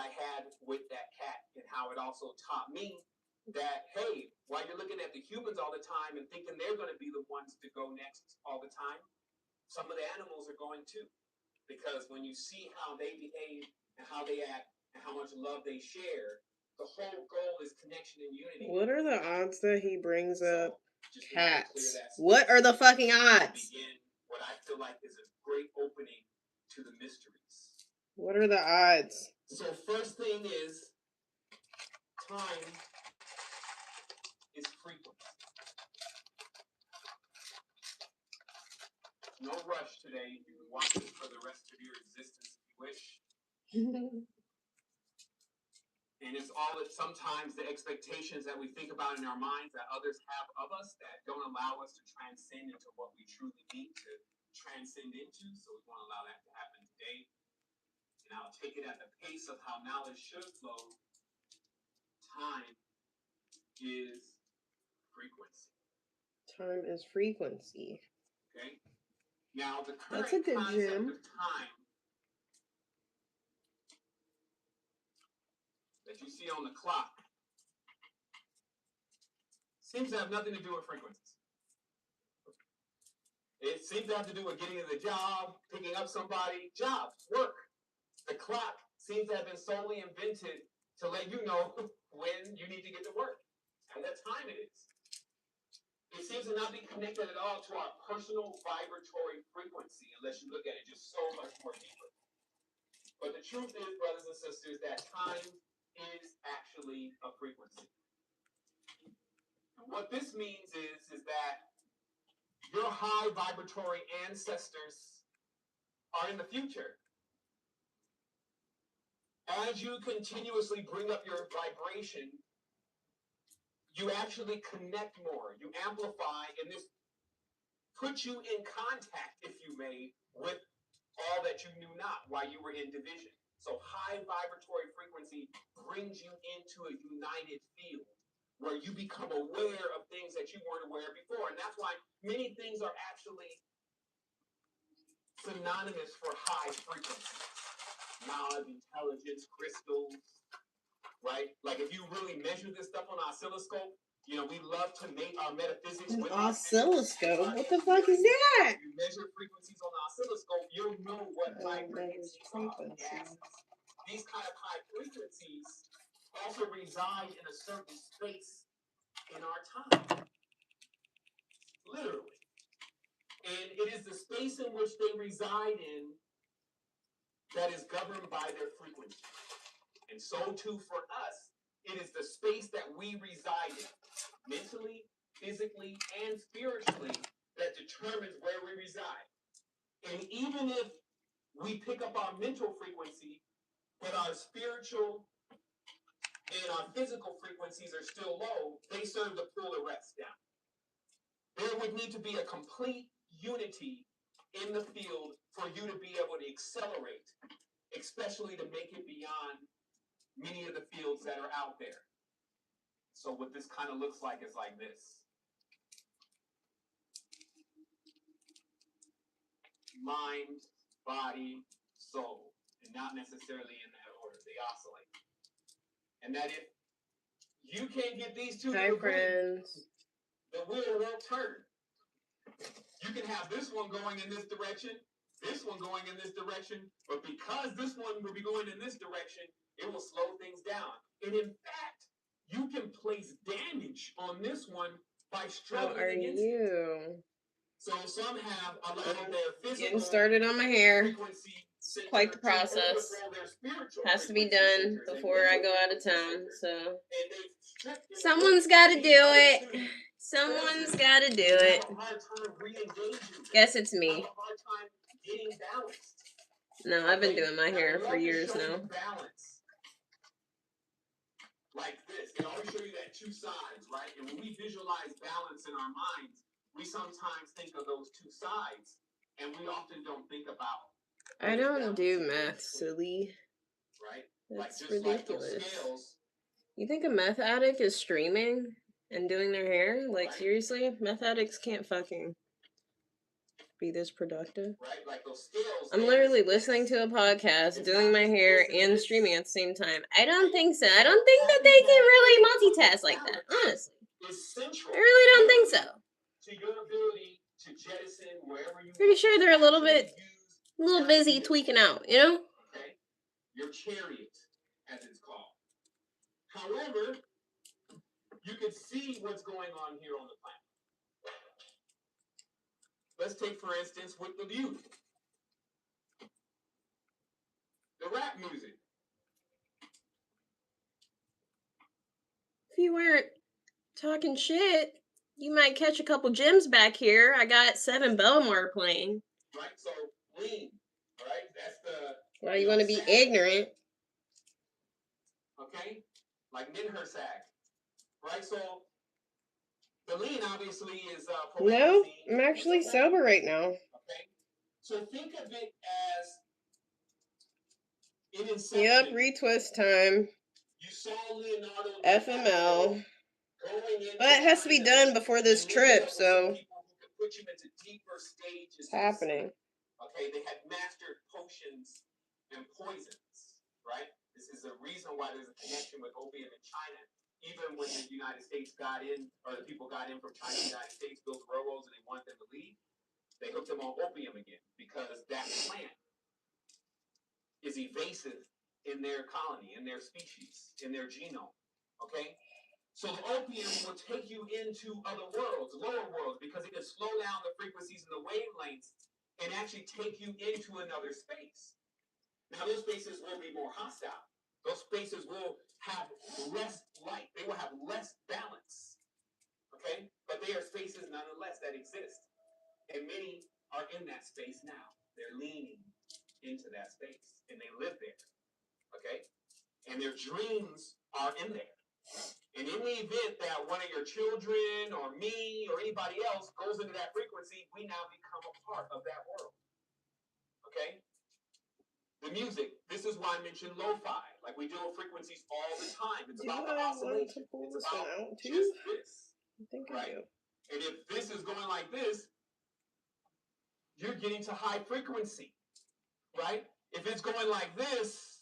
I had with that cat, and how it also taught me that, hey, while you're looking at the humans all the time and thinking they're going to be the ones to go next all the time, some of the animals are going too. Because when you see how they behave and how they act and how much love they share, the whole goal is connection and unity. What are the odds that he brings up cats? What are the fucking odds? Begin what I feel like is a great opening to the mysteries. What are the odds? So first thing is time is frequency. No rush today. You can watch this for the rest of your existence if you wish. And it's all that sometimes the expectations that we think about in our minds that others have of us that don't allow us to transcend into what we truly need to transcend into. So we want to allow that to happen today. And I'll take it at the pace of how knowledge should flow. Time is frequency. Time is frequency. Okay. Now the current concept of time that you see on the clock seems to have nothing to do with frequencies. It seems to have to do with getting to the job, picking up somebody, job, work. The clock seems to have been solely invented to let you know when you need to get to work and what time it is. It seems to not be connected at all to our personal vibratory frequency unless you look at it just so much more deeper. But the truth is, brothers and sisters, that time is actually a frequency. And what this means is that your high vibratory ancestors are in the future. As you continuously bring up your vibration, you actually connect more, you amplify, and this puts you in contact, if you may, with all that you knew not while you were in division. So high vibratory frequency brings you into a united field where you become aware of things that you weren't aware before. And that's why many things are actually synonymous for high frequency. Knowledge, intelligence, crystals, right? Like if you really measure this stuff on an oscilloscope, you know, we love to make our metaphysics with oscilloscope. What the fuck is that? If you measure frequencies on the oscilloscope, you'll know what high frequencies are. Gases. These kind of high frequencies also reside in a certain space in our time. Literally. And it is the space in which they reside in that is governed by their frequency. And so too for us, it is the space that we reside in, mentally, physically, and spiritually, that determines where we reside. And even if we pick up our mental frequency, but our spiritual and our physical frequencies are still low, they serve to pull the rest down. There would need to be a complete unity in the field for you to be able to accelerate, especially to make it beyond many of the fields that are out there. So what this kind of looks like is like this. Mind, body, soul, and not necessarily in that order. They oscillate. And that if you can't get these two to agree, the wheel won't turn. You can have this one going in this direction, this one going in this direction, but because this one will be going in this direction, it will slow things down. And in fact, you can place damage on this one by struggling against it. So some have allowed their physical getting started on my hair. It's quite the process. Has to be done before I go out of town. So someone's got to do it. Someone's got to do it. Guess it's me. No, I've been doing my hair for years now. Like this, it always show you that two sides, right? And when we visualize balance in our minds, we sometimes think of those two sides, and we often don't think about. I don't do math, silly. Right? That's like ridiculous. Like you think a meth addict is streaming and doing their hair? Like, right. Seriously? Meth addicts can't fucking. be this productive. Right? Like those scales. I'm literally listening to a podcast, doing my hair, and streaming at the same time. I don't think so. I don't think that they can really multitask like that, honestly. I really don't think so. To your ability to jettison wherever you Pretty sure they're a little busy tweaking out, you know? Okay? Your chariot, as it's called. However, you can see what's going on here on the planet. Let's take, for instance, with the music. The rap music. If you weren't talking shit, you might catch a couple gems back here. I got 7 Belmar playing. Right, so lean, right? That's the... Why you want to be ignorant? Okay? Like Minhersag. Right, so... The lean, obviously, is... No, I'm actually sober right now. Okay? So think of it as... In Inception... Yep, ReTwist time. You saw Leonardo... FML. But it has to be done before this trip, so... Put you into deeper stages. It's happening. Okay, they had mastered potions and poisons, right? This is the reason why there's a connection with opium in China. Even when the United States got in, or the people got in from China to the United States, built railroads, and they wanted them to leave, they hooked them on opium again, because that plant is evasive in their colony, in their species, in their genome, okay? So the opium will take you into other worlds, lower worlds, because it can slow down the frequencies and the wavelengths and actually take you into another space. Now, those spaces will be more hostile. Those spaces will have less light. They will have less balance. Okay? But they are spaces, nonetheless, that exist. And many are in that space now. They're leaning into that space, and they live there. Okay? And their dreams are in there. And in the event that one of your children or me or anybody else goes into that frequency, we now become a part of that world. Okay? The music. This is why I mentioned lo-fi. Like we deal with frequencies all the time. It's about the oscillation. It's about just this. I think right? I do. And if this is going like this, you're getting to high frequency. Right? If it's going like this,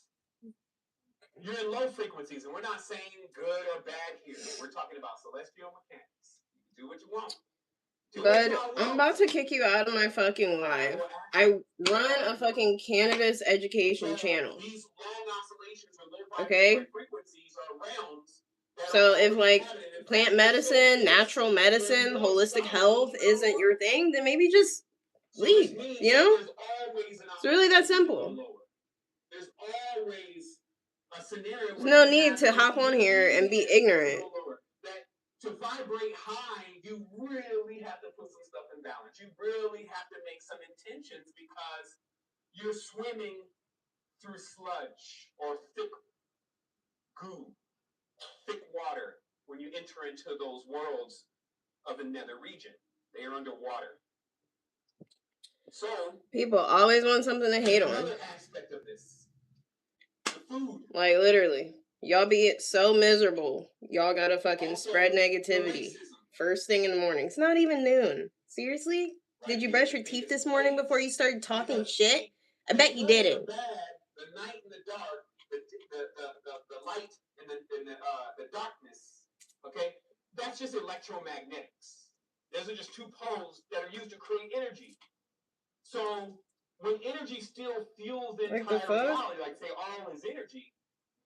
you're in low frequencies, and we're not saying good or bad here. We're talking about celestial mechanics. You do what you want. But I'm about to kick you out of my fucking live. I run a fucking cannabis education channel. Okay? So if like plant medicine, natural medicine, holistic health isn't your thing, then maybe just leave, you know? It's really that simple. There's always a scenario. There's no need to hop on here and be ignorant. That to vibrate high, you really have to put some stuff in balance. You really have to make some intentions because you're swimming through sludge or thick goo, thick water when you enter into those worlds of the nether region. They are underwater. So people always want something to hate on. Another aspect of this. Food. Like literally, y'all be so miserable. Y'all gotta fucking spread negativity first thing in the morning. It's not even noon. Seriously? Did you brush your teeth this morning before you started talking shit? I bet you didn't. The night and the dark, the light and the darkness. Okay, that's just electromagnetics. Those are just two poles that are used to create energy. So when energy still fuels the entire reality, like say all is energy,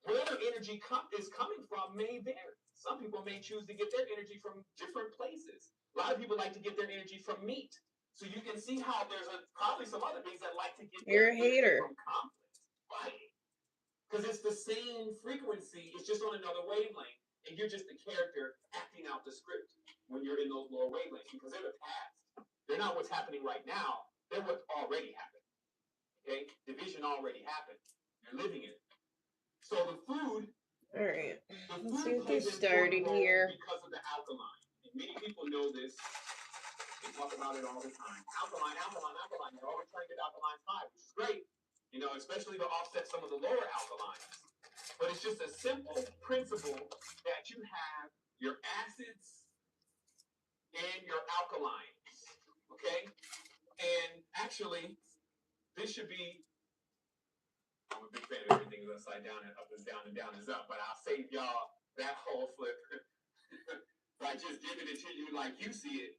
where energy is coming from may vary. Some people may choose to get their energy from different places. A lot of people like to get their energy from meat. So you can see how there's probably some other beings that like to get their energy from conflict, fighting. Because it's the same frequency, it's just on another wavelength. And you're just the character acting out the script when you're in those lower wavelengths. Because they're the past. They're not what's happening right now. They're what's already happened. Okay? Division already happened. You're living it. So the food... Alright. Let's get this started here. Because of the alkaline. And many people know this. They talk about it all the time. Alkaline. They're always trying to get alkaline high, which is great. You know, especially to offset some of the lower alkalines. But it's just a simple principle that you have your acids and your alkalines. Okay? And actually, this should be. I'm a big fan of everything is upside down and up is down and down is up. But I'll save y'all that whole flip by just giving it to you like you see it.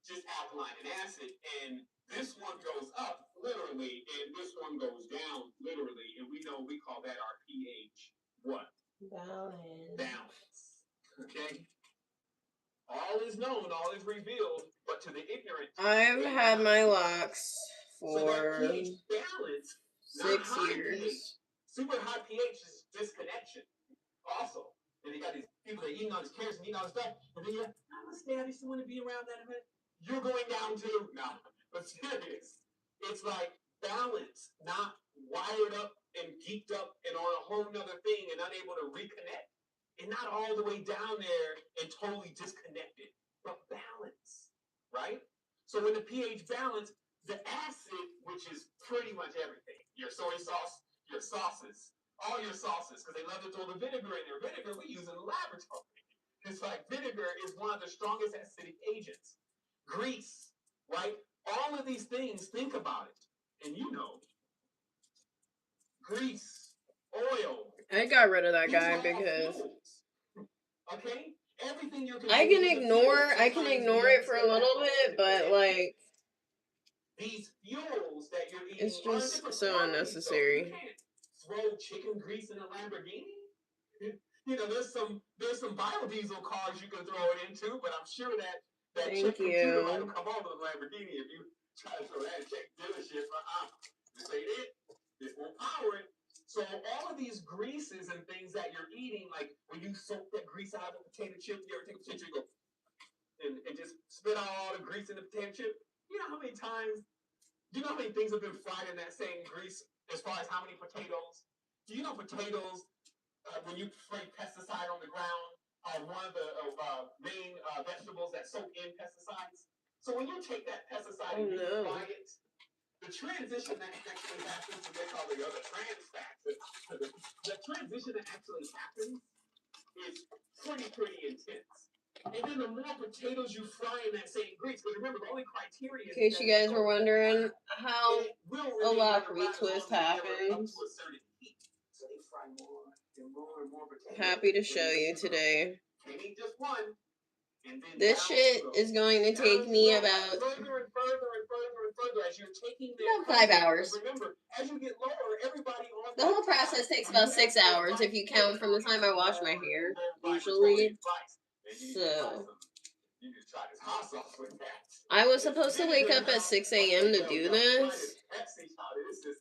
Just alkaline and acid, and this one goes up literally, and this one goes down literally, and we know we call that our pH. What? Balance. Okay. All is known, all is revealed, but to the ignorant, I've had my Locs so for pH balance, 6 years. pH. Super high pH is disconnection. Also, and you got these people that eating all these carrots and eating all this stuff, and then you're like, I must stay. I just want to be around that event. You're going down too. No, but serious. It's like balance, not wired up and geeked up and on a whole nother thing and unable to reconnect. And not all the way down there and totally disconnected, but balance, right? So when the pH balance, the acid, which is pretty much everything, your soy sauce, your sauces, all your sauces, because they love to throw the vinegar in there. Vinegar we use in the laboratory. It's like vinegar is one of the strongest acidic agents. Grease, right? All of these things, think about it. And you know, grease, oil. I got rid of that guy because okay? Everything you I can ignore it for a little bit, but like these fuels that you're eating, it's just so unnecessary. You can't throw chicken grease in a Lamborghini. You know, there's some biodiesel cars you can throw it into, but I'm sure that Thank computer you. might come over the Lamborghini if you try to throw that check dealership. This ain't it. This won't power it. So all of these greases and things that you're eating, like when you soak that grease out of a potato chip, you ever take a potato chip, you go and just spit out all the grease in the potato chip? You know how many times? Do you know how many things have been fried in that same grease? As far as how many potatoes? Do you know potatoes? When you spray pesticide on the ground, are one of the main vegetables that soak in pesticides. So when you take that pesticide and you fry it, the transition that actually happens, and they call it the other trans fat, the transition that actually happens is pretty intense. And then the more potatoes you fry in that same grease, because remember, the only criteria. In case you guys were wondering how a Loc ReTwist happens, happy to show you today. This shit is going to take me about 5 hours. The whole process takes about 6 hours if you count from the time I wash my hair, usually. So I was supposed to wake up at 6 a.m. to do this,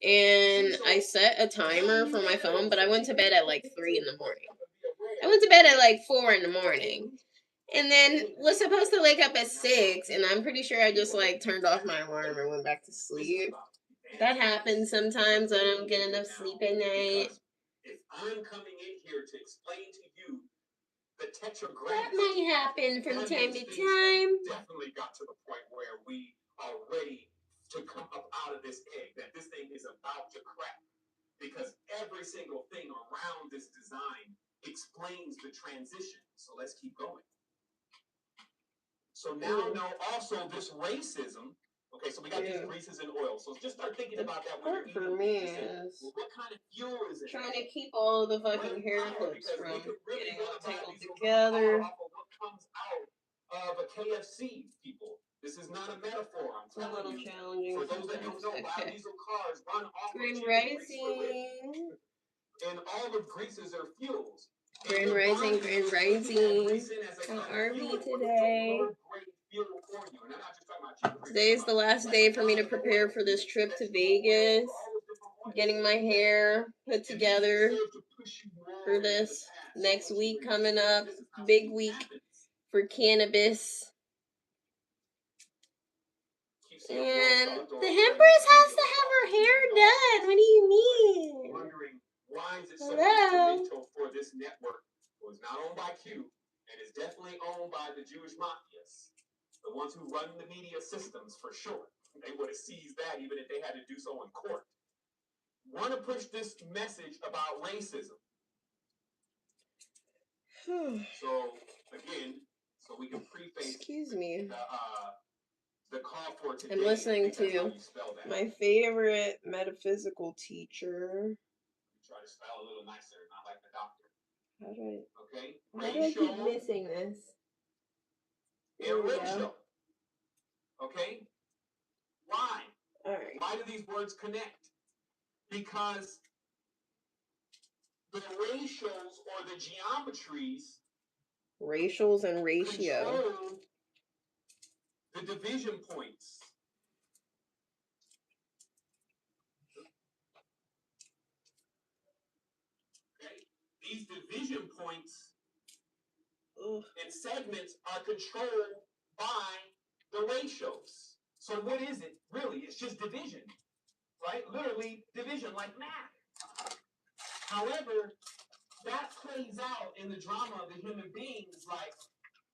and I set a timer for my phone, but I went to bed at like 3 in the morning. I went to bed at like 4 in the morning, and then was supposed to wake up at 6, and I'm pretty sure I just like turned off my alarm and went back to sleep. That happens sometimes. I don't get enough sleep at night. If I'm coming in here to explain to you the tetragrammaton, that might happen from time to time. Definitely got to the point where we are ready to come up out of this egg, that this thing is about to crack, because every single thing around this design explains the transition. So let's keep going. So now know also this racism. Okay, so we got these greases and oils. So just start thinking about that when you're eating. For me is what kind of fuel is it? Trying to keep all the fucking hair clips from getting all tangled together. What comes out of a KFC, people? This is not a metaphor. I'm telling you. Challenging. For those that don't know, biodiesel cars run off Grand of Rising. And all of greases are fuels. Grand Rising, Grand Rising. How are we today? Today is the last day for me to prepare for this trip to Vegas. Getting my hair put together for this next week coming up. Big week for cannabis. And the Empress has to have her hair done. What do you mean? Hello? For this network was not owned by Q and is definitely owned by the Jewish mafias, the ones who run the media systems for sure. They would have seized that even if they had to do so in court. Want to push this message about racism. So again, so we can preface. Excuse me. the call for today. I'm listening to my favorite metaphysical teacher. Try to spell a little nicer, not like the doctor. How do I? Okay. How do I keep missing this? And ratio. Okay. Why? All right. Why do these words connect? Because the ratios or the geometries. Ratials and ratio. Control the division points. Okay. These division points and segments are controlled by the ratios. So what is it? Really, it's just division, right? Literally division, like math. However, that plays out in the drama of the human beings like,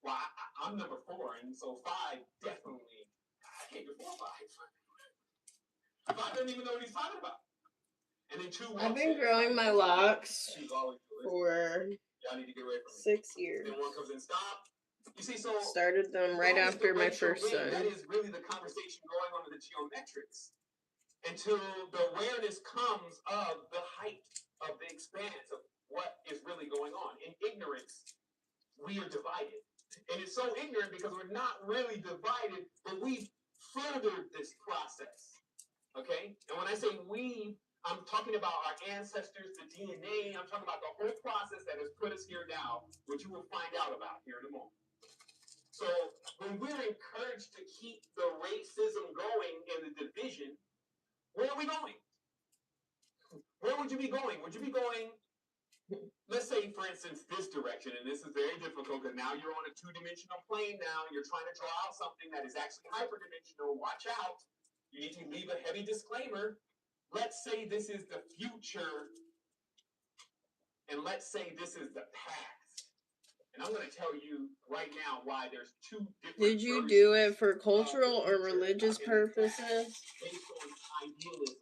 well, I'm number 4, and so 5 definitely, I can't do 4 or 5. 5 doesn't even know what he's talking about. And then 2 I've been growing my locks for 6 years. Then 1 comes in, stop. You see, so started them right after my first son. That is really the conversation going on in the geometrics. Until the awareness comes of the height of the expanse of what is really going on. In ignorance, we are divided. And it's so ignorant because we're not really divided, but we've furthered this process. Okay? And when I say we, I'm talking about our ancestors, the DNA. I'm talking about the whole process that has put us here now, which you will find out about here in a moment. So when we're encouraged to keep the racism going and the division, where are we going? Where would you be going? Would you be going, let's say, for instance, this direction, and this is very difficult because now you're on a 2-dimensional plane now, and you're trying to draw out something that is actually hyperdimensional. Watch out. You need to leave a heavy disclaimer. Let's say this is the future, and let's say this is the past. And I'm going to tell you right now why there's 2 different Did you do it for cultural or religious purposes?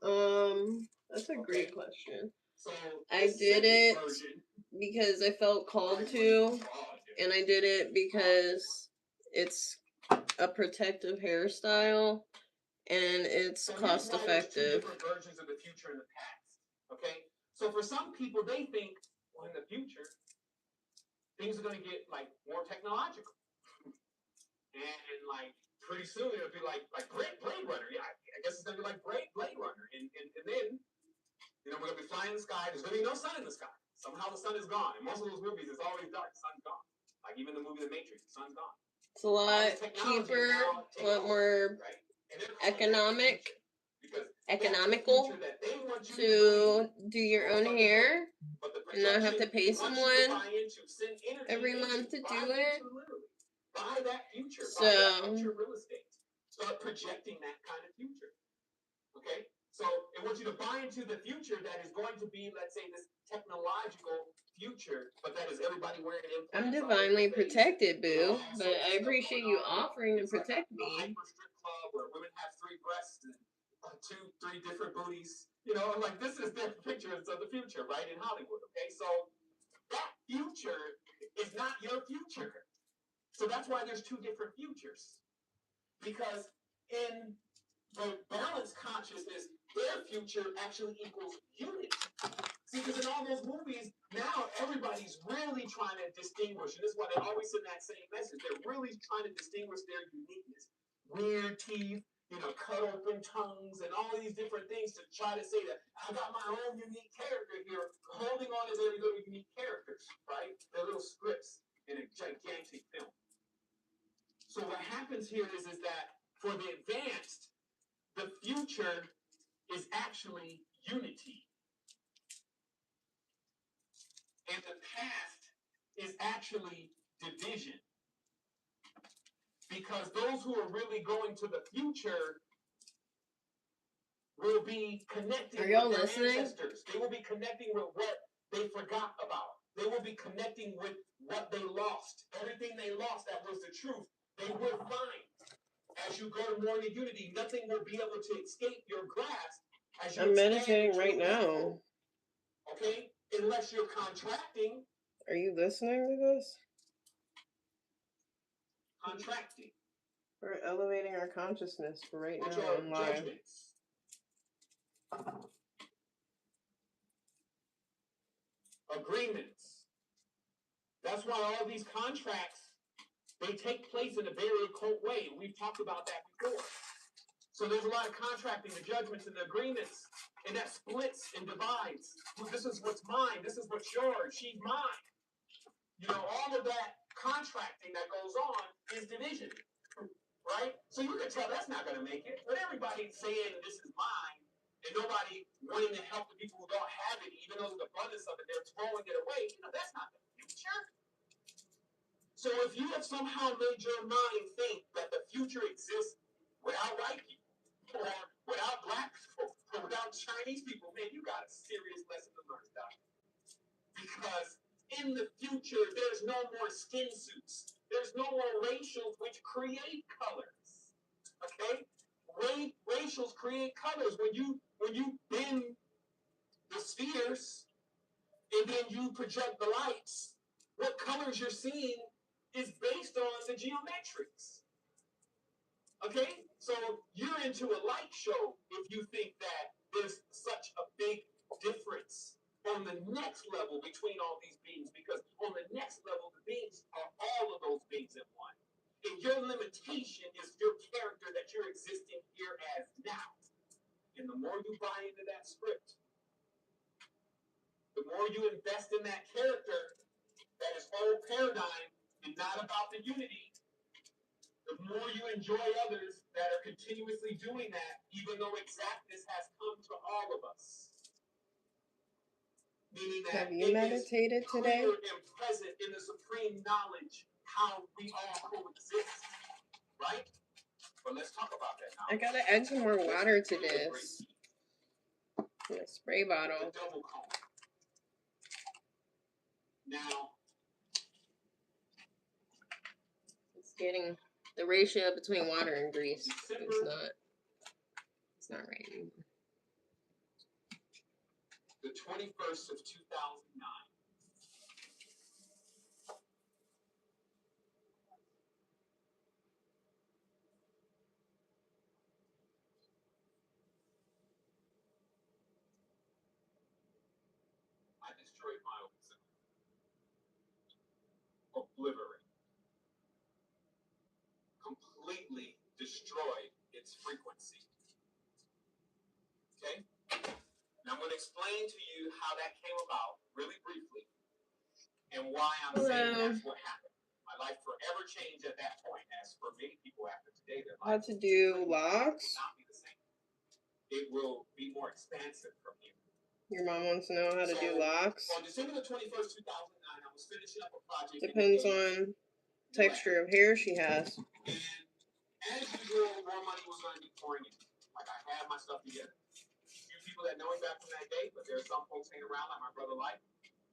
That's a great question. So I did it because I felt called to, and I did it because it's a protective hairstyle and it's cost effective. Different versions of the future and the past. Okay? So for some people, they think, well, in the future, things are going to get like more technological, and like pretty soon it'll be like Blade Runner. Yeah, I guess it's going to be like Blade Runner, and then we're going to be flying in the sky. There's going to be no sun in the sky. Somehow the sun is gone. In most of those movies, it's always dark. The sun's gone. Like even the movie The Matrix, the sun's gone. It's a lot cheaper, a lot more economical to do your own hair and not have to pay someone every month to do it. Buy that future. So, buy that future real estate. Start projecting that kind of future. Okay? So it wants you to buy into the future that is going to be, let's say, this technological future, but that is everybody wearing implants. I'm divinely protected, boo, but I appreciate you offering to protect me. A hyper strip club where women have 3 breasts and 2-3 different booties. I'm like, this is their pictures of the future, right, in Hollywood, okay? So that future is not your future. So that's why there's 2 different futures. Because in the balanced consciousness, their future actually equals unity. See, because in all those movies, now everybody's really trying to distinguish, and this is why they always send that same message. They're really trying to distinguish their uniqueness. Weird teeth, cut open tongues, and all these different things to try to say that I got my own unique character here, holding on to their little unique characters, right? Their little scripts in a gigantic film. So what happens here is that for the advanced, the future is actually unity. And the past is actually division. Because those who are really going to the future will be connecting with their ancestors. They will be connecting with what they forgot about. They will be connecting with what they lost. Everything they lost that was the truth, they will find. As you go to more into unity, nothing will be able to escape your grasp. As you I'm meditating right now. Okay? Unless you're contracting. Are you listening to this? Contracting. We're elevating our consciousness for right which now are on live. judgments. Agreements. That's why all these contracts, they take place in a very occult way. We've talked about that before. So there's a lot of contracting, the judgments and the agreements, and that splits and divides. Well, this is what's mine. This is what's yours. She's mine. You know, all of that contracting that goes on is division, right? So you can tell that's not going to make it. But everybody's saying this is mine, and nobody wanting to help the people who don't have it, even though the abundance of it, they're throwing it away. You know, that's not the future. So if you have somehow made your mind think that the future exists without white people, or without black people, or without Chinese people, man, you got a serious lesson to learn, Doc. Because in the future, there's no more skin suits. There's no more racials which create colors. Okay? Racials create colors. When you bend the spheres and then you project the lights, what colors you're seeing is based on the geometrics. Okay? So you're into a light show if you think that there's such a big difference on the next level between all these beings, because on the next level, the beings are all of those beings in one. And your limitation is your character that you're existing here as now. And the more you buy into that script, the more you invest in that character that is old paradigm and not about the unity, the more you enjoy others that are continuously doing that, even though exactness has come to all of us. Meaning that have you meditated today? Clear and present in the supreme knowledge how we all coexist, right? But let's talk about that now. I gotta add some more water to this. In a spray bottle. The double cone. Now, It's getting the ratio between water and grease. It's not right anymore. The 21st of 2009. I destroyed my own self. Obliterate. Completely destroyed its frequency. Okay? Now I'm going to explain to you how that came about, really briefly, and why I'm saying that's what happened. My life forever changed at that point, as for many people after today, their How life to do will locs? not be the same. It will be more expansive from here. Your mom wants to know how to do locs? On December the 21st, 2009, I was finishing up a project. Depends on texture of hair she has. And as usual, more money was going to be pouring in. Like, I had my stuff together. A few people that know me back from that day, but there are some folks hanging around, like my brother Light,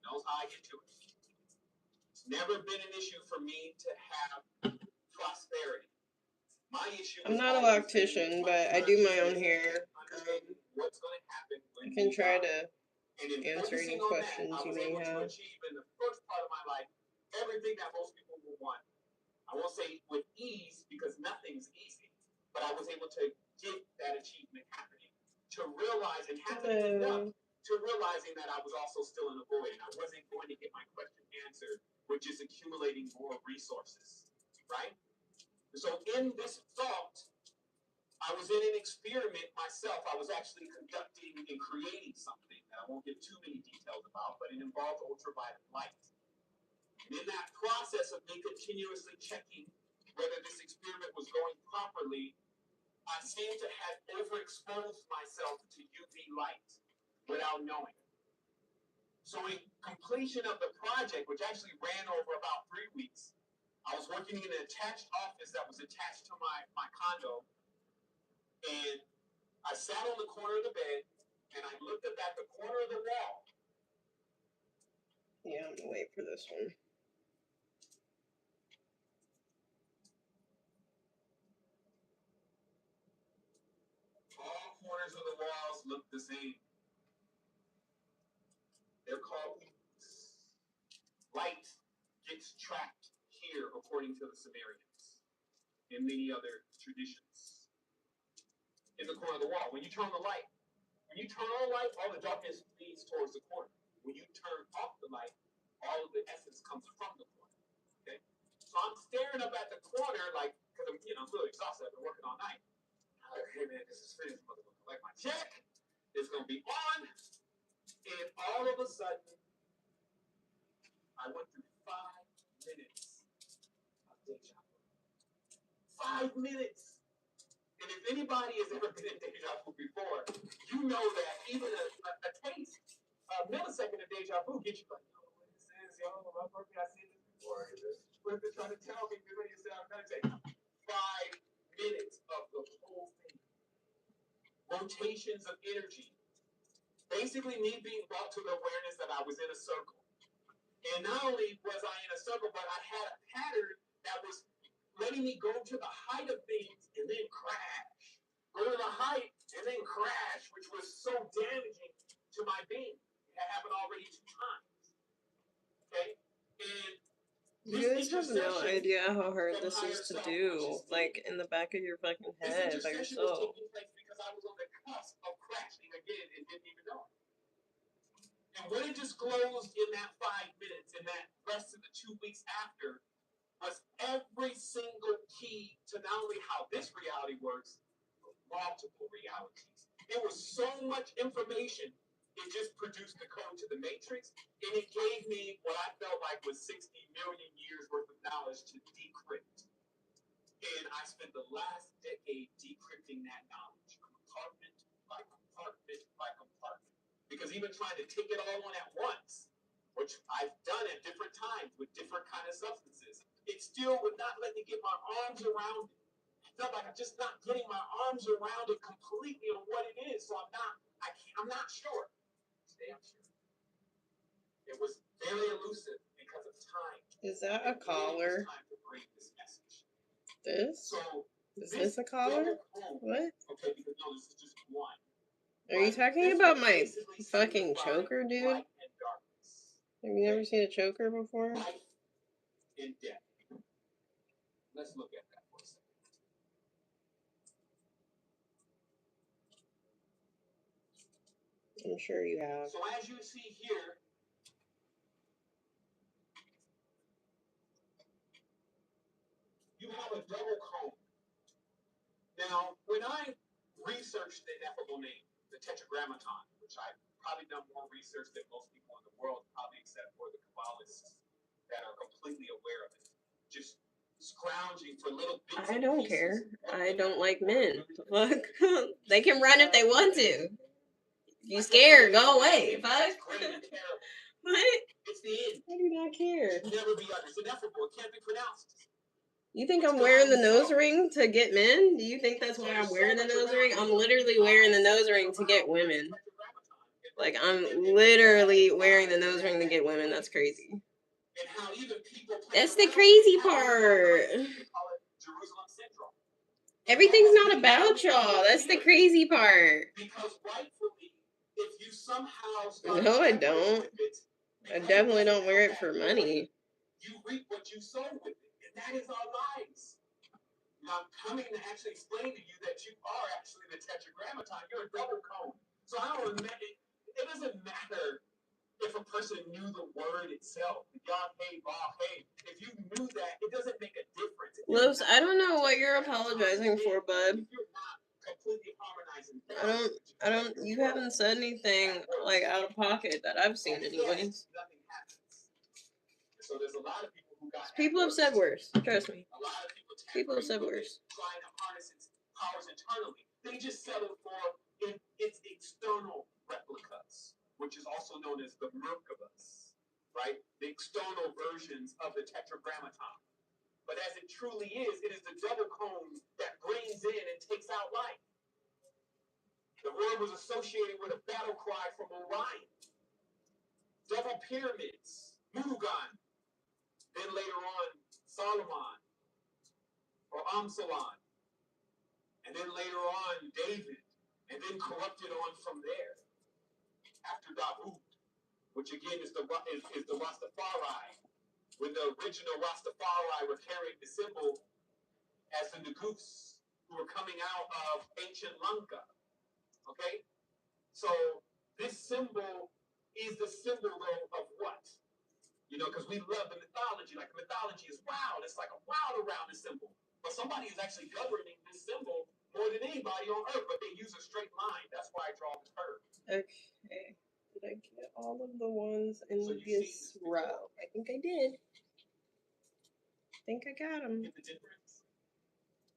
knows how I get to it. It's never been an issue for me to have prosperity. My issue I'm not a loctician, but I do my own hair. What's going to happen when I can try to answer focusing any on questions that, I you was may able have. to achieve in the first part of my life everything that most people will want. I won't say with ease, because nothing's easy, but I was able to get that achievement happening. To realize and having enough to realizing that I was also still in a void and I wasn't going to get my question answered, which is accumulating more resources, right? So in this thought, I was in an experiment myself. I was actually conducting and creating something that I won't give too many details about, but it involved ultraviolet light. And in that process of me continuously checking whether this experiment was going properly, I seemed to have overexposed myself to UV light without knowing. So in completion of the project, which actually ran over about 3 weeks, I was working in an attached office that was attached to my condo, and I sat on the corner of the bed, and I looked up at the corner of the wall. Yeah, I'm gonna wait for this one. All corners of the walls look the same. They're called Locs. Light gets trapped here, according to the Sumerians. and many other traditions. In the corner of the wall, when you turn on the light, all the darkness leads towards the corner. When you turn off the light, all of the essence comes from the corner. Okay, so I'm staring up at the corner, like, because I'm, I'm really exhausted. I've been working all night. I'm like, hey man, this is finished, motherfucker. Like my check is gonna be on, and all of a sudden, I went through 5 minutes of deja vu. 5 minutes. And if anybody has ever been in deja vu before, you know that even a taste, a millisecond of deja vu gets you like, yo, what is this? Yo, my birthday, I seen this before. What if they're trying to tell me? Because you said I'm meditating. 5 minutes of the whole thing. Rotations of energy. Basically, me being brought to the awareness that I was in a circle. And not only was I in a circle, but I had a pattern that was letting me go to the height of things and then crash. Go to the height and then crash, which was so damaging to my being. It had happened already 2 times. Okay? And you guys have no idea how hard this is to do, like, in the back of your fucking head by yourself. Was taking place because I was on the cusp of crashing again and didn't even know it. And what it disclosed in that 5 minutes, and that rest of the 2 weeks after, was every single key to not only how this reality works, but multiple realities. It was so much information, it just produced the code to the matrix, and it gave me what I felt like was 60 million years worth of knowledge to decrypt. And I spent the last decade decrypting that knowledge, compartment by compartment by compartment. Because even trying to take it all on at once, which I've done at different times with different kind of substances, it still would not let me get my arms around it. I felt like I'm just not getting my arms around it completely on what it is. So I'm not sure. Stay unsure. It was very elusive because of time. Is that a collar? Time to bring this message. This? So is this a collar? What? Okay, because no, this is just one. Are you talking about my fucking choker, dude? Have you never seen a choker before? Life and death. Let's look at that for a second. I'm sure you have. So as you see here, you have a double cone. Now, when I researched the ineffable name, the Tetragrammaton, which I've probably done more research than most people in the world, probably except for the Kabbalists that are completely aware of it, just scrounging for little bits. I don't care. I don't like men. Fuck. They can run if they want to. If you scared, go away. Fuck. What? It's the end. I do not care. It can never be uttered. It's ineffable. It can't be pronounced. You think I'm wearing the nose ring to get men? Do you think that's why I'm wearing the nose ring? I'm literally wearing the nose ring to get women. Like, I'm literally wearing the nose ring to get women. That's crazy. That's the crazy part. Everything's not about y'all. That's the crazy part. No, I don't. I definitely don't wear it for money. You reap what you sow with it, and that is our lives. Now, I'm coming to actually explain to you that you are actually the Tetragrammaton. You're a double cone. So I don't admit it. It doesn't matter if a person knew the word itself. Yod, hey, Bob, hey. If you knew that, it doesn't make a difference. Los, I don't know what you're apologizing for, bud. You're not completely harmonizing. I don't. You haven't said anything like out of pocket that I've seen, anyways. Nothing happens. So there's a lot of people who got. People have said worse. Trust me. A lot of people have said worse. Trying to harness its powers internally. They just settle for its external replicas, which is also known as the Merkabahs, right? The external versions of the Tetragrammaton. But as it truly is, it is the double cone that brings in and takes out life. The word was associated with a battle cry from Orion. Double pyramids, Murugan. Then later on, Solomon or Amsalon. And then later on, David. And then corrupted on from there. After Dawood, which again is the Rastafari. When the original Rastafari were carrying the symbol as the Nagus who were coming out of ancient Lanka. Okay? So this symbol is the symbol though of what? You know, because we love the mythology. Like the mythology is wild. It's like a wild around the symbol. But somebody is actually governing this symbol more than anybody on earth, but they use a straight line. That's why I draw this curve. Okay. Did I get all of the ones in this row? I think I did. I think I got them. Get the difference?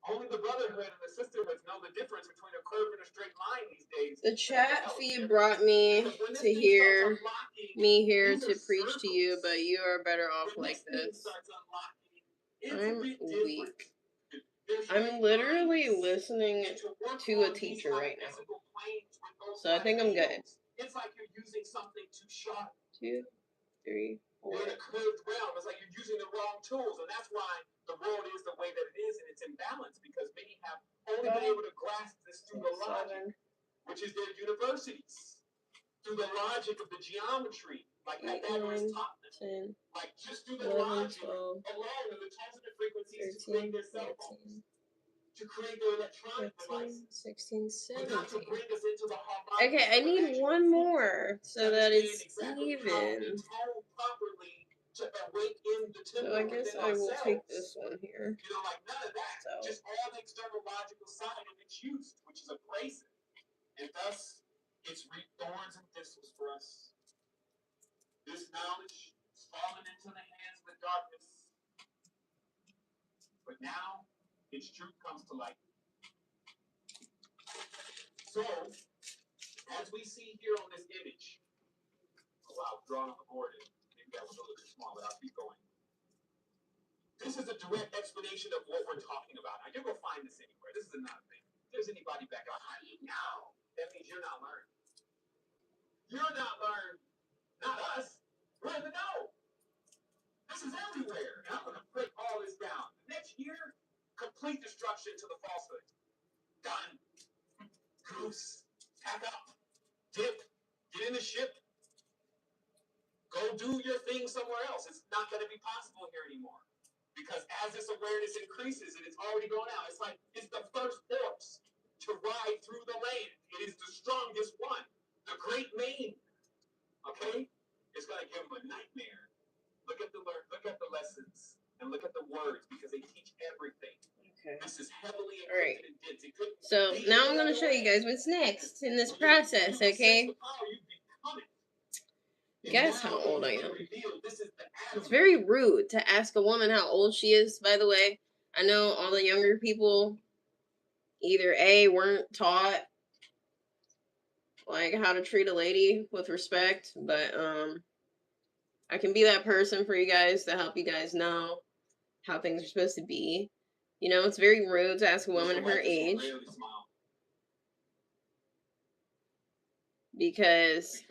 Only the brotherhood and the sisterhoods know the difference between a curve and a straight line these days. The chat feed brought me to hear me here to preach to you, but you are better off like this. I'm weak. I'm literally listening to a teacher right now. So I think I'm good. It's like you're using something too sharp. 2, 3, 4. You're in a curved realm. It's like you're using the wrong tools, and that's why the world is the way that it is, and it's imbalanced because many have only been able to grasp this through the logic, which is their universities, through the logic of the geometry, like Pythagoras taught them. Like just through the 11, logic 12, alone of the tones and the frequencies 13, to create their cell 14. phones, to create their electronic 15, devices. 16, 17. But not to bring us into the harmonic. Okay, I need one more so that it's exactly even. To awake in the So I guess I will take this one here. You know, like none of that. So. Just all the external logical side of its use, which is abrasive. And thus, it's reaped thorns and thistles for us. This knowledge is fallen into the hands of the darkness. But now, its truth comes to light. So, as we see here on this image, wow, drawn on the board, maybe that was a little too small, but I'll keep going. This is a direct explanation of what we're talking about. Now, you're going to find this anywhere. This is another thing. If there's anybody back out, how do you know? That means you're not learned. You're not learned. Not us. We're in the know. This is everywhere. And I'm going to break all this down. Next year, complete destruction to the falsehood. Done. Goose. Pack up. Dip. Get in the ship. Go do your thing somewhere else. It's not going to be possible here anymore. Because as this awareness increases, and it's already going out, it's like it's the first horse to ride through the land. It is the strongest one, the great mane. Okay, it's going to give him a nightmare. Look at the lessons and look at the words because they teach everything. Okay. This is heavily encrypted and dense. So now I'm going to show you guys what's next in this process. Okay. Guess how old I am. It's very rude to ask a woman how old she is, by the way. I know all the younger people either A, weren't taught like how to treat a lady with respect, but I can be that person for you guys to help you guys know how things are supposed to be. You know, it's very rude to ask a woman her age. Because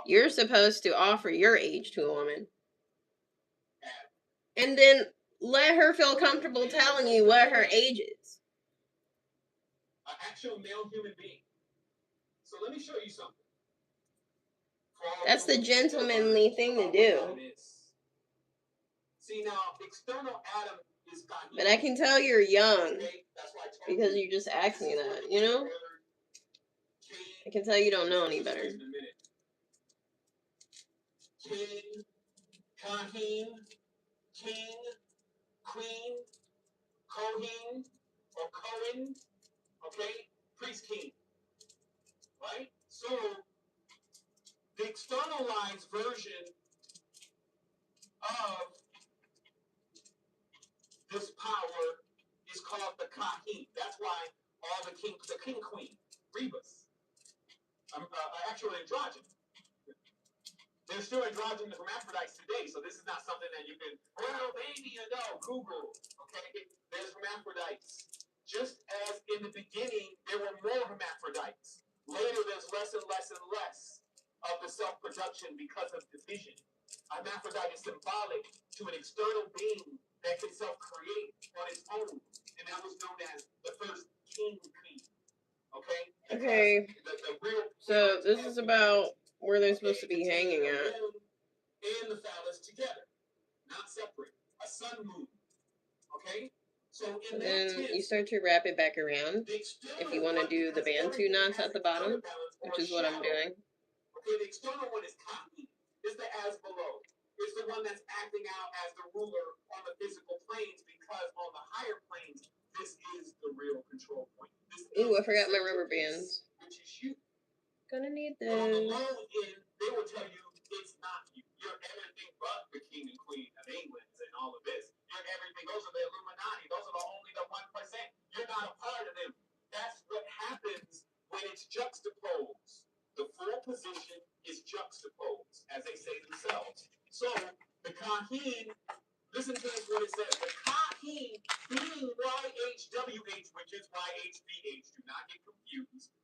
you're supposed to offer your age to a woman. And then let her feel comfortable telling you what her age is. An actual male human being. So let me show you something. That's the gentlemanly thing to do. See now, external Adam is God. But I can tell you're young because you just asked me that, you know? I can tell you don't know any better. King, Kahim, King, Queen, Kohen, or Cohen, okay? Priest King, right? So, the externalized version of this power is called the Kahim. That's why all the king queen, Rebus, actual androgyny. They're still androgynous hermaphrodites today, so this is not something that you can, well, maybe you know, Google, okay? There's hermaphrodites. Just as in the beginning, there were more hermaphrodites. Later, there's less and less and less of the self-production because of division. Hermaphrodite is symbolic to an external being that can self-create on its own, and that was known as the first king queen. Okay? Okay. So this is about where they're supposed to be hanging at. And the phallus together, not separate. A sun moon. Okay? So then you start to wrap it back around if you want to do the Bantu knots at the bottom, which is what I'm doing. Okay, the external one is copy. It's the as below. It's the one that's acting out as the ruler on the physical planes, because on the higher planes, this is the real control point. Ooh, I forgot my rubber bands. Which is you. Gonna need But on the those. low end, they will tell you it's not you. You're everything but the king and queen of England and all of this. You're everything. Those are the Illuminati. Those are only the 1%. You're not a part of them. That's what happens when it's juxtaposed. The full position is juxtaposed, as they say themselves. So the Kahin, listen to this, what it says. The Kahin being YHWH, which is YHVH, do not get confused,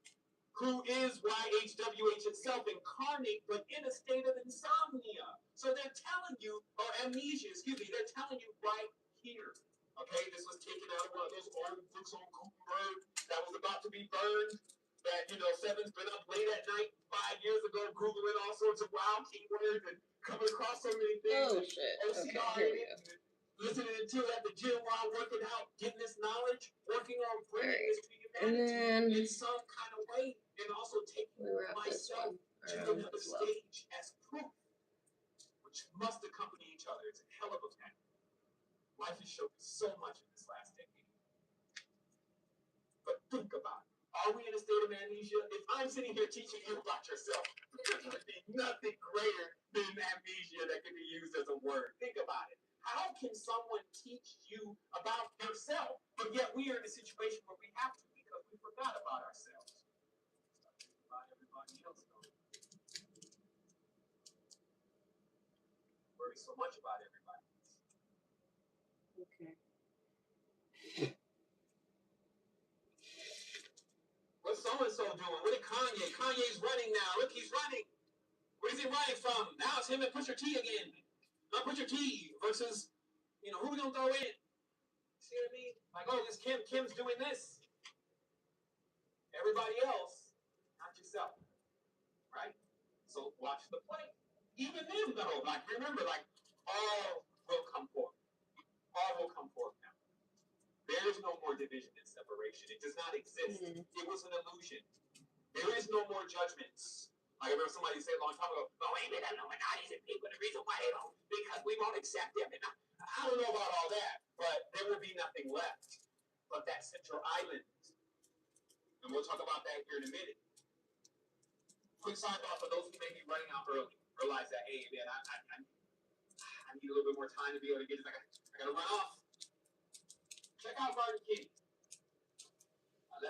who is YHWH itself incarnate, but in a state of insomnia. So they're telling you, or amnesia, excuse me, they're telling you right here. Okay, this was taken out of one of those old books on Gutenberg that was about to be burned. That, you know, Seven's been up late at night 5 years ago, Googling all sorts of wild keywords and coming across so many things. Oh, shit. Okay, here we go. Listening to it at the gym while working out, getting this knowledge, working on bringing this to And humanity in some kind of way, and also taking myself to another stage as proof, which must accompany each other. It's a hell of a path. Life has shown so much in this last decade. But think about it. Are we in a state of amnesia? If I'm sitting here teaching you about yourself, there's going to be nothing greater than amnesia that can be used as a word. Think about it. How can someone teach you about yourself, but yet we are in a situation where we have to because we forgot about ourselves? About everybody else, though. Worry so much about everybody else. Okay. What's so-and-so doing? What is Kanye? Kanye's running now. Look, he's running. Where is he running from? Now it's him and Pusha T again. Not Pusha T versus, you know, who we gonna throw in? See what I mean? Like, oh, this Kim's doing this. Everybody else, not yourself. Right? So watch the play. Even then, though, like, remember, like, all will come forth. All will come forth now. There is no more division and separation. It does not exist. It was an illusion. There is no more judgments. I remember somebody said a long time ago, oh, wait a minute, Illuminati's and people, the reason why they don't, because we won't accept them. And I don't know about all that, but there will be nothing left but that central island. And we'll talk about that here in a minute. Quick sidebar for those who may be running out early. Realize that, hey, man, I need a little bit more time to be able to get this. I got to run off. Check out Martin King. I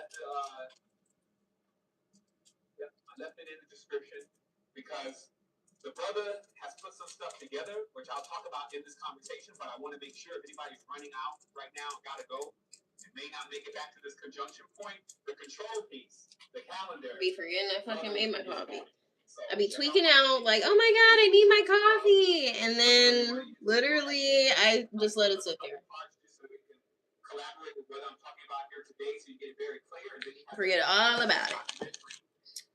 left it in the description because the brother has put some stuff together, which I'll talk about in this conversation, but I want to make sure if anybody's running out right now and got to go, and may not make it back to this conjunction point, the control piece, the calendar. Be forgetting I fucking made my coffee. I be tweaking out like, oh my god, I need my coffee, and then literally I just let it sit there. Collaborate with what I'm talking about here today, so you get it very clear, and then you Forget all about it.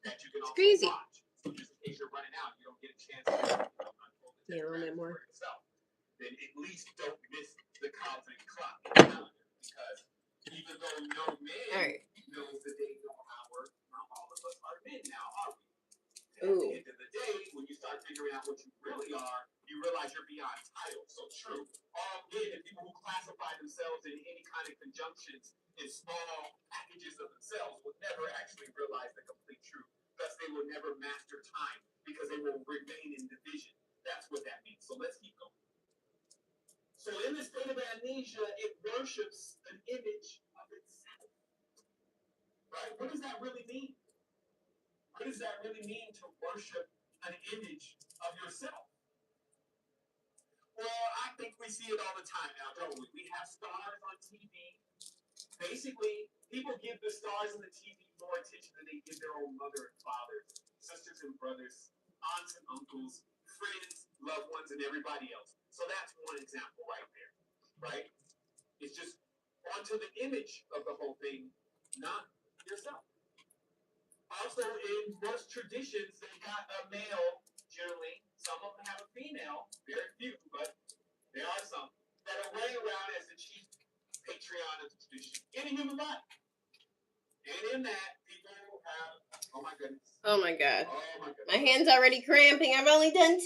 that you can It's crazy. watch. So just in case you're running out, you don't get a chance to unfold the Yeah, a little bit more. for yourself. Then at least don't miss the cosmic clock in the calendar, because even though no man knows the day nor hour, not all of us are men now, are we? And at the end of the day, when you start figuring out what you really are, you realize you're beyond title. So true. All men and people who classify themselves in any kind of conjunctions in small packages of themselves will never actually realize the complete truth. Thus, they will never master time because they will remain in division. That's what that means. So let's keep going. So in the state of amnesia, it worships an image of itself. Right? What does that really mean? What does that really mean to worship an image of yourself? Well, I think we see it all the time now, don't we? We have stars on TV. Basically, people give the stars on the TV more attention than they give their own mother and father, sisters and brothers, aunts and uncles, friends, loved ones, and everybody else. So that's one example right there, right? It's just onto the image of the whole thing, not yourself. Also, in most traditions, they got a male, generally. Some of them have a female, very few, but there are some that are running around as the chief patriarch hand's already cramping. I've only done 2.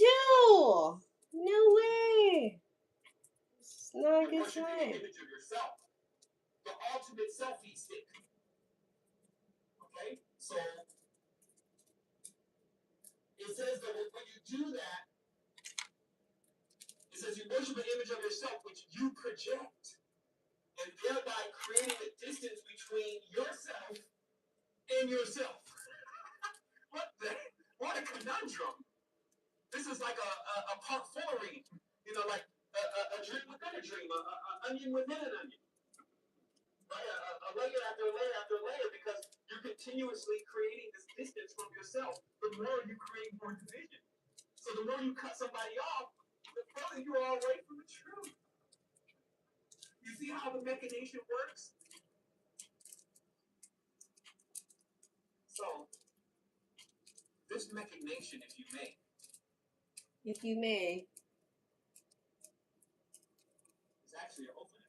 No way. It's not a good sign. Image of yourself. The ultimate selfie stick. Okay? So it says that when you do that, it says you worship an image of yourself which you project, and thereby creating a distance between yourself and yourself. What a conundrum. This is like a potpourri, like a dream within a dream, an onion within an onion. Right? A layer after layer after layer, because you're continuously creating this distance from yourself. The more you create more division. So the more you cut somebody off, the further you are away from the truth. You see how the machination works? So, this machination, if you may, is actually an opening.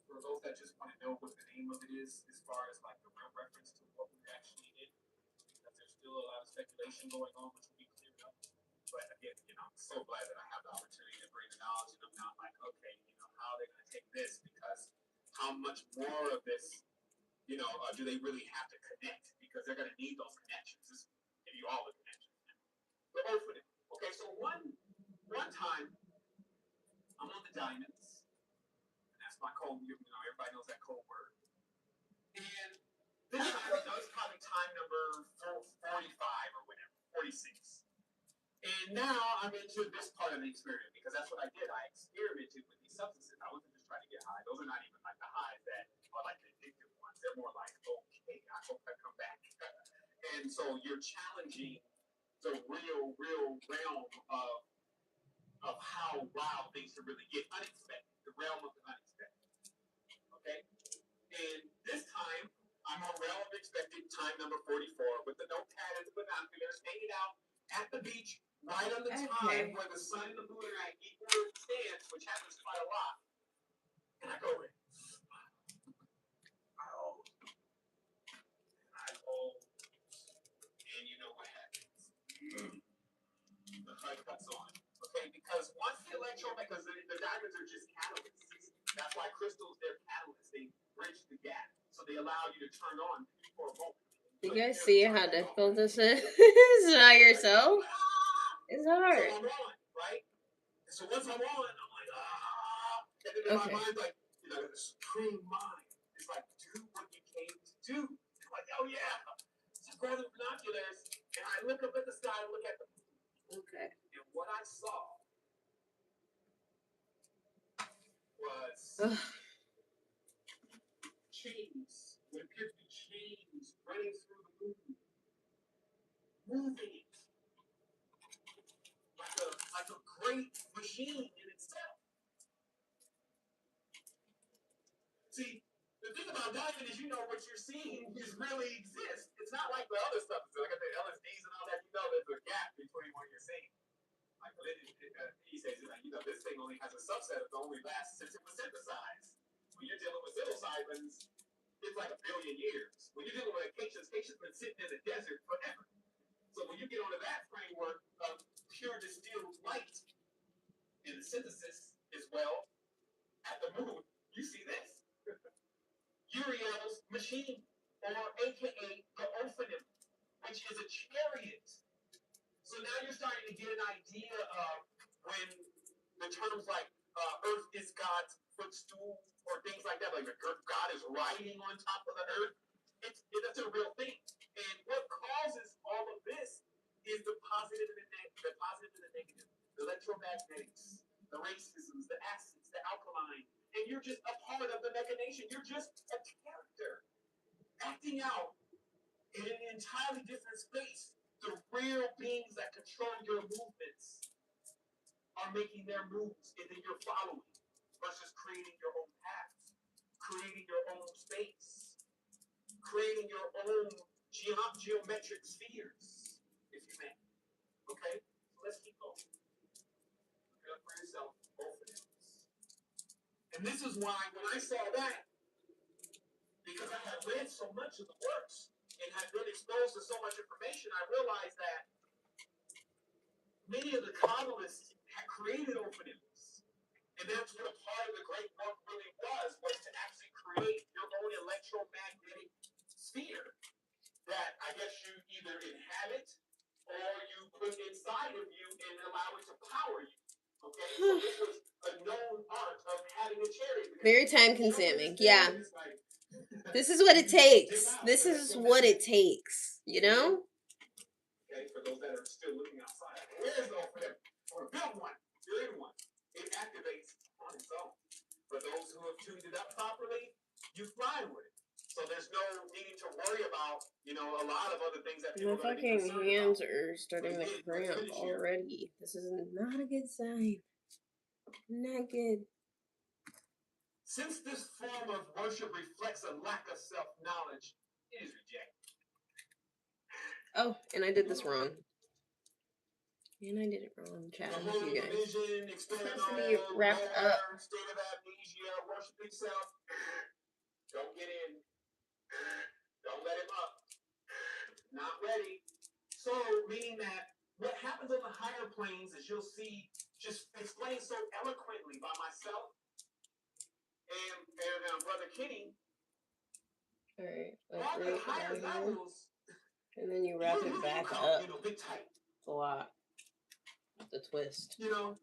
For those that just want to know what the name of it is, as far as like the real reference to what we actually did, because there's still a lot of speculation going on, which will be cleared up. But again, I'm so glad that I have the opportunity to bring the knowledge, and I'm not like, okay, how are they going to take this? Because how much more of this, do they really have to connect? Because they're going to need those connections. This give you all the connections. But open it. Okay, so one time, I'm on the diamonds, and that's my code. Everybody knows that code word. And this time, it's probably time number 45 or whatever, 46. And now I'm into this part of the experiment, because that's what I did. I experimented with these substances. I wasn't just trying to get high. Those are not even like the highs that are like the addictive ones. They're more like, okay, I hope I come back. And so you're challenging the real realm of how wild things can really get. Unexpected. The realm of the unexpected. Okay? And this time, I'm on realm of expected, time number 44, with the notepad and the binoculars, hanging out at the beach, right on the time where the sun and the moon are at equal stance, which happens quite a lot. And I go in. I hold. And you know what happens? The HUD cuts on. Okay? Because once the because the diamonds are just catalysts. That's why crystals, they're catalysts. They bridge the gap. So they allow you to turn on for a moment. You guys see how difficult this is? By yourself? It's hard. So I'm on, right? So once I'm on, I'm like, and then my mind's like, the supreme mind. It's like, do what you came to do. I'm like, oh yeah. So I grab the binoculars, and I look up at the sky and look at the moon. Okay. And what I saw was chains, what appeared to be chains running through the moon, moving it like a great machine in itself. See, the thing about diamond is, what you're seeing is really exists. It's not like the other stuff. So like the LSDs and all that. There's a gap between what you're seeing. Like he says, this thing only has a subset of the only lasts since it was synthesized. When you're dealing with psilocybins, it's like 1 billion years. When you're dealing with acacias, acacias been sitting in the desert forever. So when you get onto that framework of pure distilled light in the synthesis as well, at the moon, you see this. Uriel's machine, or aka the Ophanim, which is a chariot. So now you're starting to get an idea of when the terms like earth is God's footstool, or things like that, like God is riding on top of the earth. It's a real thing. And what causes all of this is the positive and the negative, the electromagnetics, the racisms, the acids, the alkaline. And you're just a part of the machination. You're just a character acting out in an entirely different space. The real beings that control your movements are making their moves, and then you're following, versus creating your own path, creating your own space, creating your own geometric spheres, if you may. Okay? So let's keep going. Look it up for yourself, both of them. And this is why, when I saw that, because I had read so much of the works, and have been exposed to so much information, I realized that many of the Kabbalists had created orphanages. And that's what a part of the great work really was to actually create your own electromagnetic sphere that I guess you either inhabit or you put inside of you and allow it to power you. Okay, so this was a known art of having a chariot. Very time consuming, yeah. This is what it takes. This is what it takes, you know? Okay, for those that are still looking outside, where's the open? Or build one. You're in one. It activates on its own. For those who have tuned it up properly, you fly with it. So there's no needing to worry about, you know, a lot of other things that people My are going to be fucking concerned hands about. are starting to cramp already. This is not a good sign. Not good. Since this form of worship reflects a lack of self-knowledge, it is rejected. Oh, and I did this wrong. And I did it wrong, chatting with you guys. It's supposed to be wrapped up. State of amnesia, worshiping self. Don't get in. Don't let him up. Not ready. So, meaning that what happens on the higher planes, as you'll see, just explained so eloquently by myself and Brother Kenny. Alright, like right down here. And then you wrap it back up. It's a lot. The twist. You know,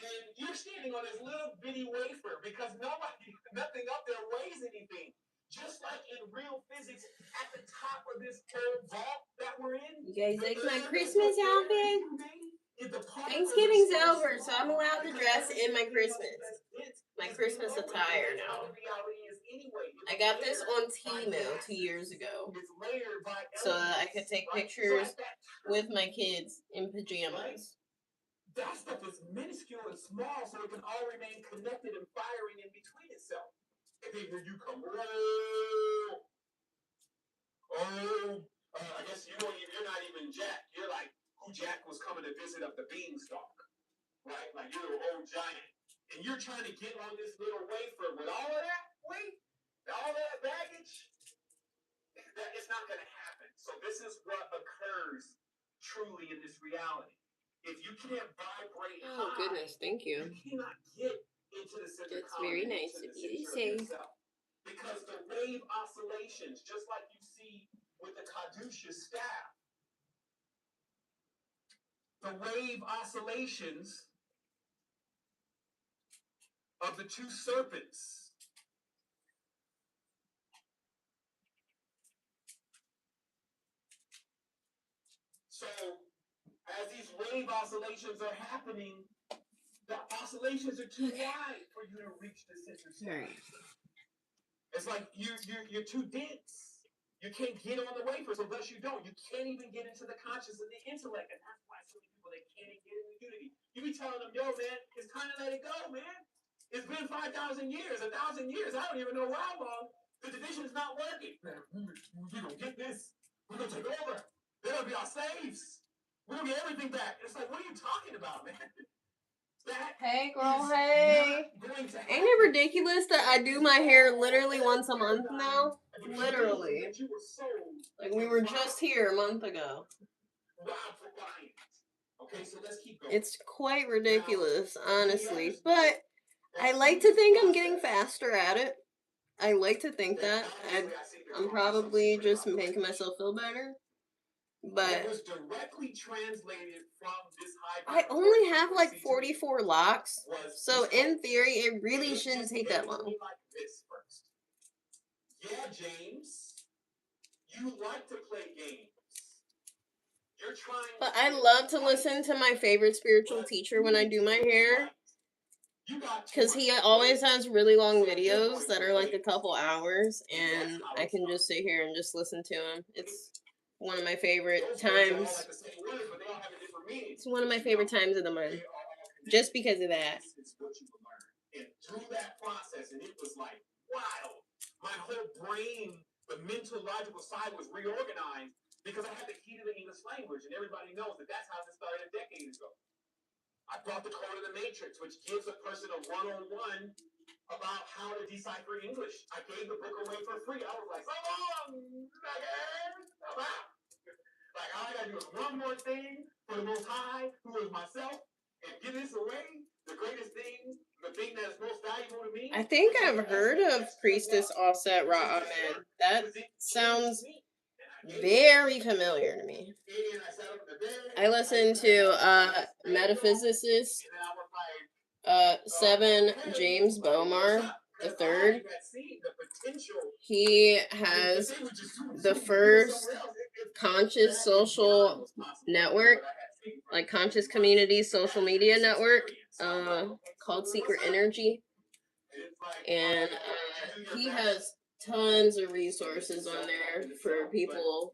and you're standing on this little bitty wafer because nothing up there weighs anything. Just like in real physics, at the top of this whole vault that we're in. You guys like my Christmas outfit? Thanksgiving's over, so I'm allowed to dress in my Christmas attire now. I got this on Temu 2 years ago, so that I could take pictures with my kids in pajamas. That stuff is minuscule and small, so it can all remain connected and firing in between itself. And then when you come, I guess you're not even Jack. You're like who Jack was coming to visit up the beanstalk, right? Like you're an old giant, and you're trying to get on this little wafer with all of that weight, all that baggage. That it's not going to happen. So this is what occurs truly in this reality. If you can't vibrate high, goodness, thank you. You cannot get into the center. That's very nice of you to say. Because the wave oscillations, just like you see with the Kadusha staff, the wave oscillations of the two serpents. So, as these wave oscillations are happening, the oscillations are too wide for you to reach the center star. Right. It's like you're too dense. You can't get on the wafer, so thus you don't. You can't even get into the conscious and the intellect, and that's why so many people they can't even get into unity. You be telling them, "Yo, man, it's time to let it go, man. It's been 5,000 years, 1,000 years. I don't even know how long. The division's not working. Man, we're gonna get this. We're gonna take over. They're gonna be our slaves. We're gonna get everything back." It's like, what are you talking about, man? Hey girl, hey. Ain't it ridiculous that I do my hair literally once a month now? Literally. Like we were just here a month ago. It's quite ridiculous, honestly. But I like to think I'm getting faster at it. I like to think that. I'm probably just making myself feel better. But I only have like 44 locks, so in theory, it really shouldn't take that long. Yeah, James, you like to play games. But I love to listen to my favorite spiritual teacher when I do my hair. Because he always has really long videos that are like a couple hours, and I can just sit here and just listen to him. It's one of my favorite times. It's one of my favorite times of the month. Just because of that. And through that process, and it was like, wow, my whole brain, the mental, logical side was reorganized because I had the key to the English language, and everybody knows that that's how it started a decade ago. I brought the code of the matrix, which gives a person a one-on-one about how to decipher English. I gave the book away for free. I was like, so long, suckers. I'm out. Like, all I gotta do is one more thing for the Most High, who is myself, and give this away. The greatest thing, the thing that is most valuable to me. I think I've heard of Priestess Offset Ra Amen. That sounds very familiar to me. I listen to metaphysicist 7 James Bomar the third. He has the first conscious social network, like conscious community social media network, called Secret Energy, and he has tons of resources on there for people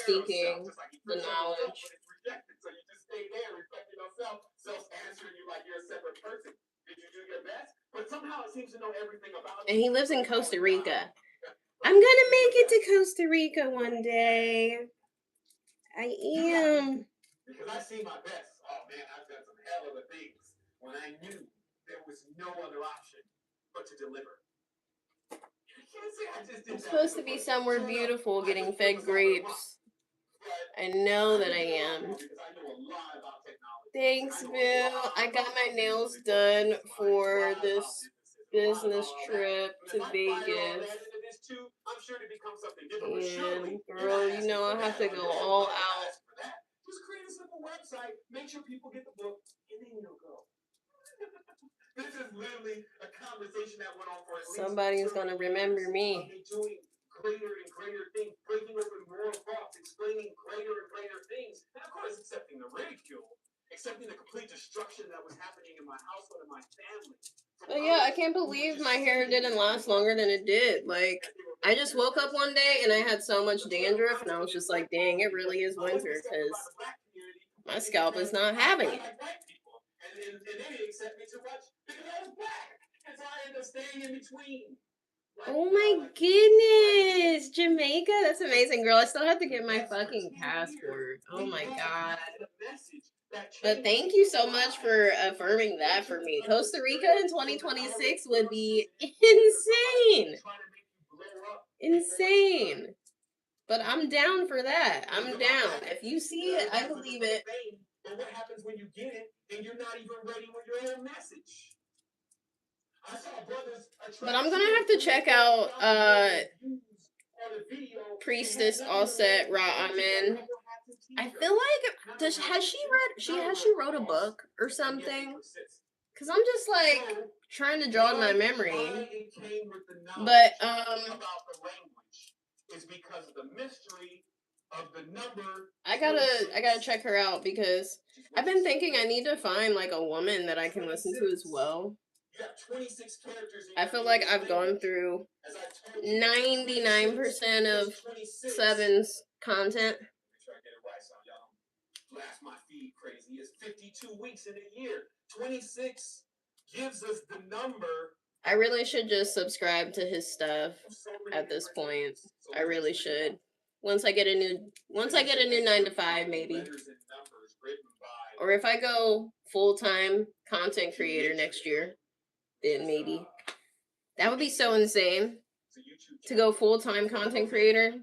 seeking the knowledge. And he lives in Costa Rica. I'm gonna make it to Costa Rica one day. I am. Because I see my best. Oh man, I've done some hell of a things when I knew there was no other option but to deliver. I'm supposed to be somewhere beautiful getting fed grapes. I know that I am. Thanks, Bill. I got my nails done for this business trip to Vegas. And girl, you know I have to go all out. Just create a simple website, make sure people get the book, and then you'll go. This is literally a conversation that went on for at least somebody's gonna remember me. Doing greater and greater things, breaking open more thoughts, explaining greater and greater things, and of course accepting the ridicule, accepting the complete destruction that was happening in my household and my family. But yeah, I can't believe my hair didn't last longer than it did. Like, I just woke up one day and I had so much dandruff, and I was just like, dang, it really is winter, because my scalp is not having it. And they didn't accept me too much because I was black. And so I ended up staying in between. Oh my goodness, Jamaica, that's amazing, girl. I still have to get my fucking passport. Oh my god. But thank you so much for affirming that for me. Costa Rica in 2026 would be insane. Insane. But I'm down for that. I'm down. If you see it, I believe it. But what happens when you get it and you're not even ready with your own message? But I'm gonna have to check out Priestess Offset Ra Amen. I feel like has she wrote a book or something? Cause I'm just like trying to jog my memory. But is because of the mystery of the number. I gotta check her out, because I've been thinking I need to find like a woman that I can listen to as well. I feel like I've gone through 99% of Seven's content. Blast my feed crazy. It's 52 weeks in a year. 26 gives us the number. I really should just subscribe to his stuff at this point. I really should. Once I get a new 9-to-5, maybe. Or if I go full-time content creator next year, then maybe. That would be so insane to go full-time content creator.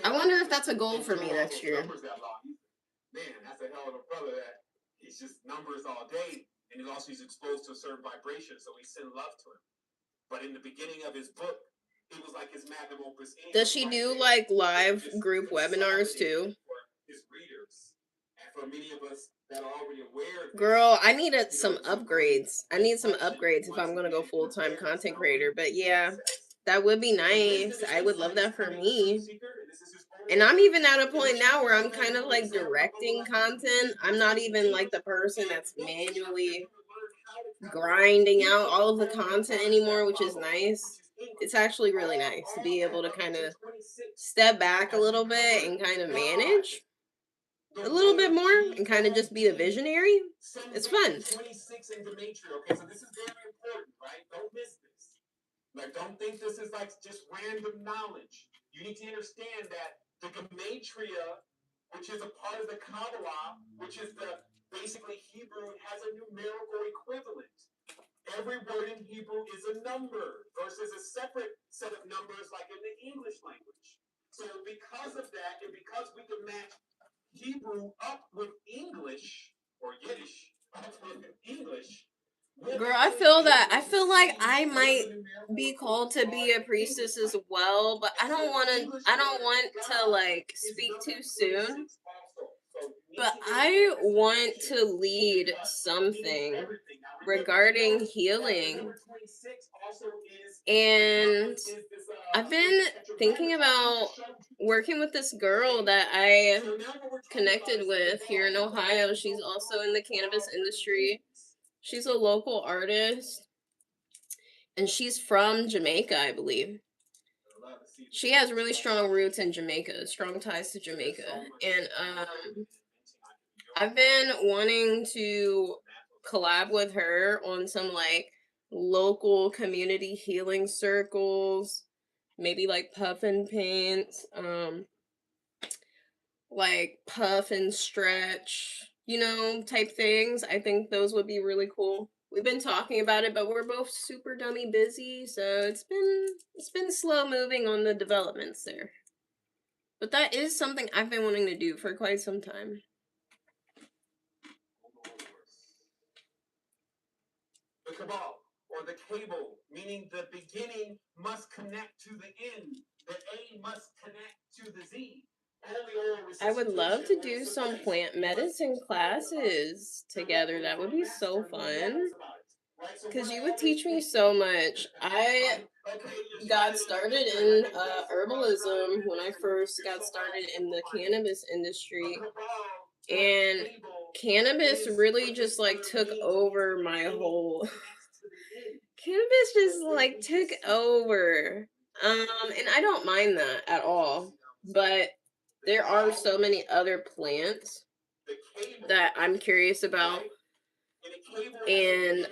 I wonder if that's a goal for me next year. Man, that's a hell of a brother that he's just numbers all day, and he's exposed to a certain vibration, so we send love to him. But in the beginning of his book, it was like his magnum opus. Does she do like live group webinars too? For his readers, and for many of us that are already aware. Girl, I need some upgrades. I need some upgrades if I'm gonna go full-time content creator. But yeah, that would be nice. I would love that for me. And I'm even at a point now where I'm kind of like directing content. I'm not even like the person that's manually grinding out all of the content anymore, which is nice. It's actually really nice to be able to kind of step back a little bit and kind of manage a little bit more and kind of just be a visionary. It's fun. 26 in Demetria. Okay, so this is very important, right? Don't miss this. Like, don't think this is like just random knowledge. You need to understand that the gematria, which is a part of the Kabbalah, which is the basically Hebrew, has a numerical equivalent. Every word in Hebrew is a number versus a separate set of numbers like in the English language. So because of that, and because we can match Hebrew up with English or Yiddish up with English. Girl, I feel that. I feel like I might be called to be a priestess as well, but I don't want to. I don't want to like speak too soon. But I want to lead something regarding healing. And I've been thinking about working with this girl that I connected with here in Ohio. She's also in the cannabis industry. She's a local artist, and she's from Jamaica, I believe. She has really strong roots in Jamaica, strong ties to Jamaica. And I've been wanting to collab with her on some like local community healing circles, maybe like puff and paint, like puff and stretch, type things. I think those would be really cool. We've been talking about it, but we're both super dummy busy, so it's been slow moving on the developments there. But that is something I've been wanting to do for quite some time. The cabal, or the cable, meaning the beginning must connect to the end. The A must connect to the Z. I would love to do some plant medicine classes together. That would be so fun. Because you would teach me so much. I got started in herbalism when I first got started in the cannabis industry. And cannabis really just like took over my whole cannabis just like took over. And I don't mind that at all. But there are so many other plants that I'm curious about. And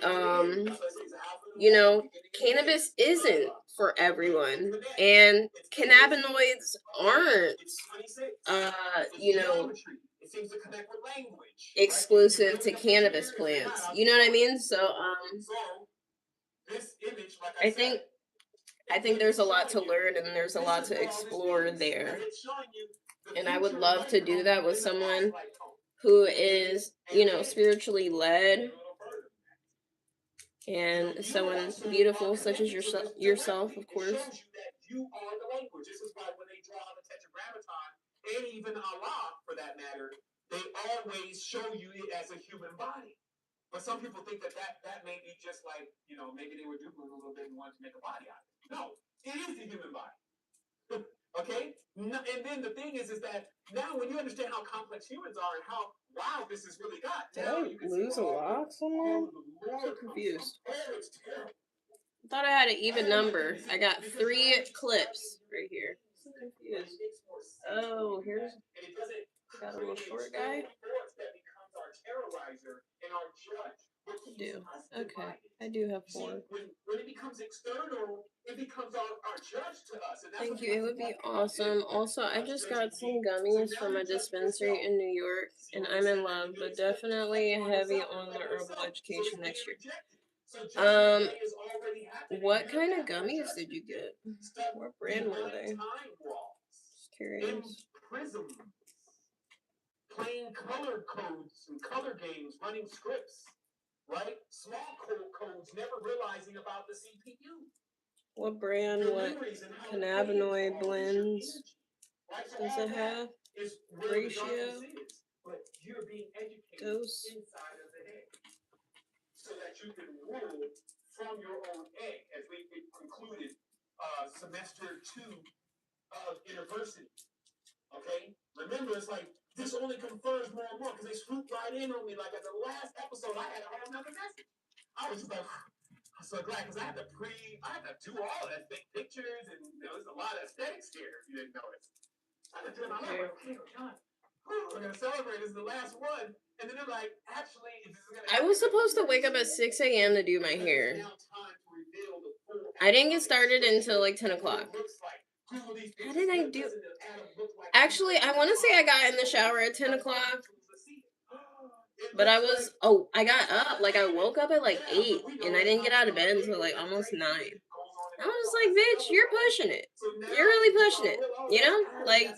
cannabis isn't for everyone. And cannabinoids aren't exclusive to cannabis plants. You know what I mean? So I think there's a lot to learn and there's a lot to explore there. And I would love to do that with someone who is, spiritually led and someone beautiful such as yourself, of course. You are the language. This is why when they draw the tetragrammaton, and even Allah for that matter, they always show you it as a human body. But some people think that may be just like, maybe they were doodling a little bit and wanted to make a body out of it. No, it is the human body. Okay? No, and then the thing is that now when you understand how complex humans are and how wow this has really got, did I lose a lock somewhere? I'm so confused. I thought I had an even number. I got 3 clips right here. I'm so confused. Oh, here's got a little short guy. I do. Okay. I do have 4. When it becomes external, it becomes our judge to us. Thank you. It would be awesome. Also, I just got some gummies from a dispensary in New York, and I'm in love, but definitely heavy on the herbal education next year. What kind of gummies did you get? What brand were they? Just curious. Playing color codes and color games, running scripts, right? Small codes, never realizing about the CPU. What brand? What cannabinoid blends does it have? Ratio? Dose? So that you can rule from your own egg, as we concluded semester 2 of university. Okay? Remember, it's like this only confirms more and more because they swooped right in on me. Like at the last episode, I had a whole nother message. I was just like, I'm so glad because I had to do all that, take pictures, and there's a lot of aesthetics here. If you didn't know it. I had to do it. I'm like, okay, God, we're gonna celebrate. This is the last one, and then they're like, actually, this is gonna. I was supposed to wake up at 6 a.m. to do my hair. I didn't get started until like 10 o'clock. How did I do? Actually, I want to say I got in the shower at 10 o'clock. But I got up, like, I woke up at, like, 8, and I didn't get out of bed until, like, almost 9. I was like, bitch, you're pushing it. You're really pushing it. You know? Like,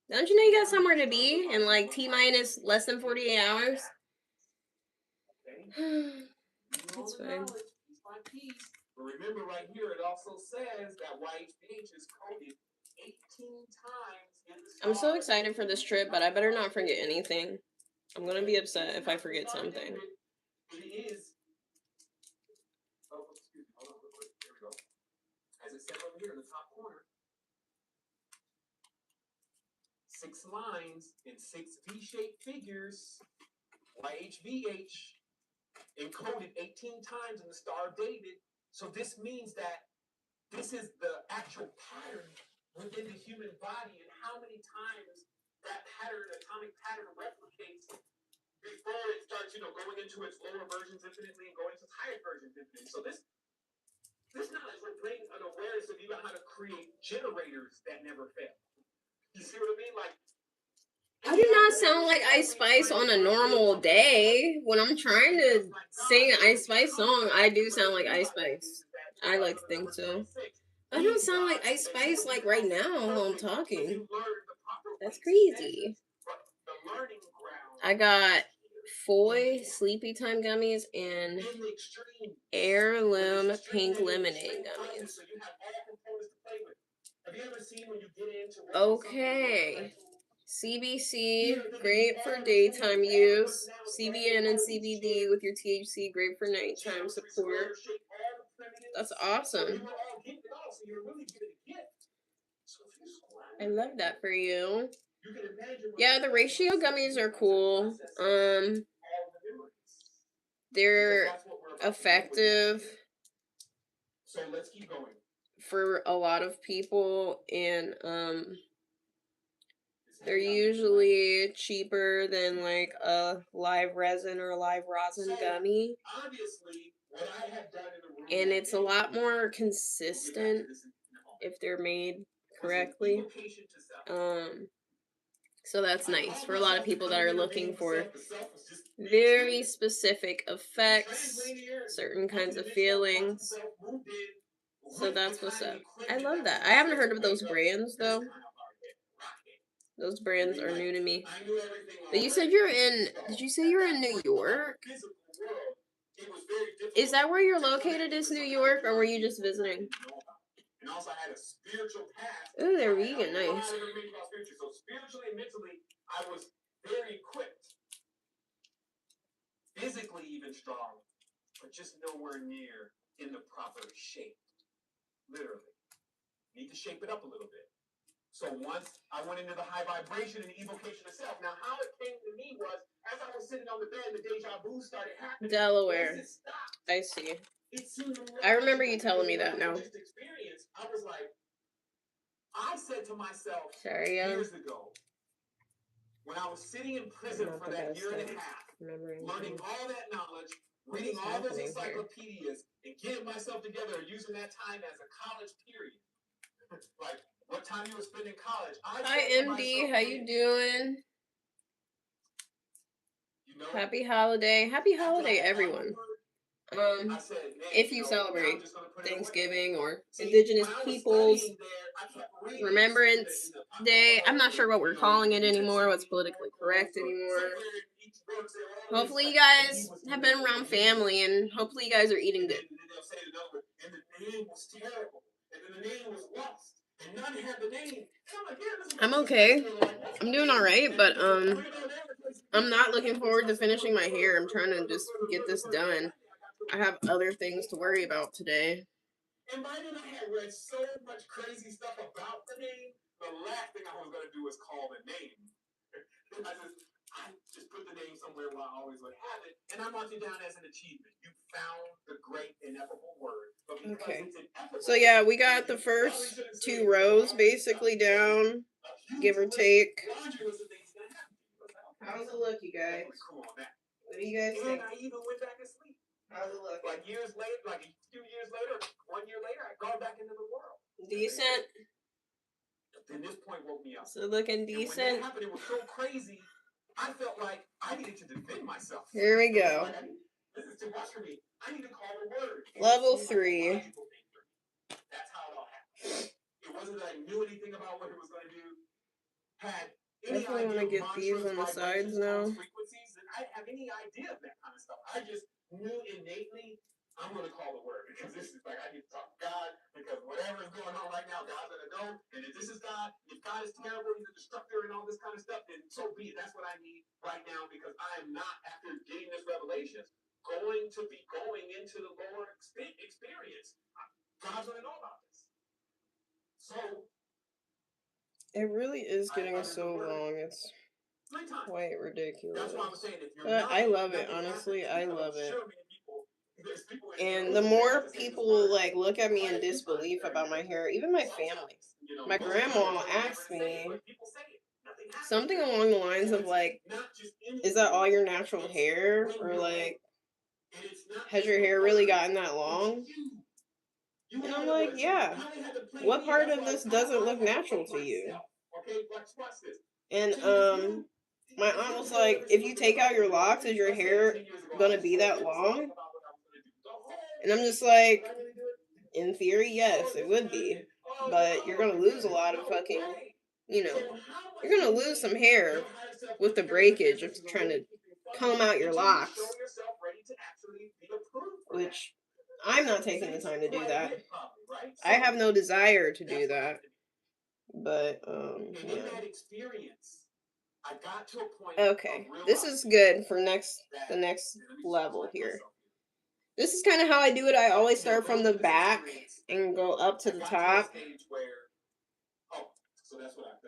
don't you know you got somewhere to be in, like, T-minus less than 48 hours? That's fine. But remember right here, it also says that YHVH is coded 18 times in the I'm so excited for this trip, but I better not forget anything. I'm gonna be upset if I forget something. It is. Oh, excuse me. Hold on real quick. Here we go. As it said over here in the top corner, 6 lines in 6 V-shaped figures. YHVH encoded 18 times in the Star of David. So this means that this is the actual pattern within the human body, and how many times that pattern, atomic pattern, replicates before it starts, going into its lower versions infinitely and going into its higher versions infinitely. So this knowledge will bring an awareness of you about how to create generators that never fail. You see what I mean? Like, I do not sound like Ice Spice on a normal day. When I'm trying to sing an Ice Spice song, I do sound like Ice Spice. I like to think so. I don't sound like Ice Spice like right now while I'm talking. That's crazy. I got Foy Sleepy Time gummies and Heirloom Pink Lemonade gummies. Okay. CBC, great for daytime use. CBN and CBD with your THC, great for nighttime support. That's awesome. I love that for you. Yeah, the ratio gummies are cool. They're effective for a lot of people, and they're usually cheaper than like a live resin or a live rosin gummy. And it's a lot more consistent if they're made correctly. So that's nice for a lot of people that are looking for very specific effects, certain kinds of feelings. So that's what's up. I love that. I haven't heard of those brands though. Those brands are new to me. But you said did you say you're in New York? Is that where you're located, is New York, or were you just visiting? Ooh, they're vegan, nice. So spiritually and mentally, I was very equipped. Physically even strong, but just nowhere near in the proper shape. Literally. Need to shape it up a little bit. So once I went into the high vibration and evocation of self. Now, how it came to me was, as I was sitting on the bed, the deja vu started happening. Delaware. I see. I remember you telling me that now. I was like, I said to myself years ago, when I was sitting in prison for that year and a half, learning all that knowledge, reading all those encyclopedias, and getting myself together, using that time as a college period. Like, what time you were spending in college. Hi, MD. How you doing? Happy holiday. Happy holiday, everyone. If you celebrate Thanksgiving or Indigenous Peoples Remembrance Day. I'm not sure what we're calling it anymore, what's politically correct anymore. Hopefully you guys have been around family, and hopefully you guys are eating good. I'm okay. I'm doing alright, but I'm not looking forward to finishing my hair. I'm trying to just get this done. I have other things to worry about today. And by then I had read so much crazy stuff about the name, the last thing I was going to do is call the name. I just put the name somewhere where I always would have it, and I marked it down as an achievement. You found the great ineffable word. Okay. So yeah, we got the first 2 rows basically down, give or take. How's it look, you guys? What do you guys think? And I even went back to sleep. How's it look? Like years later, like a few years later, 1 year later, I go back into the world. Decent. Then this point woke me up. So looking decent. And when that happened, it was so crazy. I felt like I needed to defend myself. Here we go. This is too much for me. I need to call the word. Level 3. That's how it all happened. It wasn't that I knew anything about what it was going to do. Had Definitely want to get these on the sides now. Frequencies, and I didn't have any idea of that kind of stuff. I just knew innately I'm going to call the word because this is like I need to talk to God because whatever is going on right now, God's going to know. And if this is God, if God is terrible, he's a destructor and all this kind of stuff, then so be it. That's what I need right now because I am not, after getting this revelation, going to be going into the Lord experience. God's going to know about this. So it really is getting so long. It's quite ridiculous. But I love it, honestly. I love it. And the more people like look at me in disbelief about my hair, even my family. My grandma asked me something along the lines of like, is that all your natural hair? Or like, has your hair really gotten that long? And I'm like, yeah. What part of this doesn't look natural to you? And my aunt was like, if you take out your locks, is your hair gonna be that long? And I'm just like, in theory, yes, it would be. But you're gonna lose a lot of fucking, you know, you're gonna lose some hair with the breakage of trying to comb out your locks. Which, I'm not taking the time to do that. I have no desire to do that. But, yeah. Okay, this is good for the next level here. This is kind of how I do it. I always start from the back and go up to the top.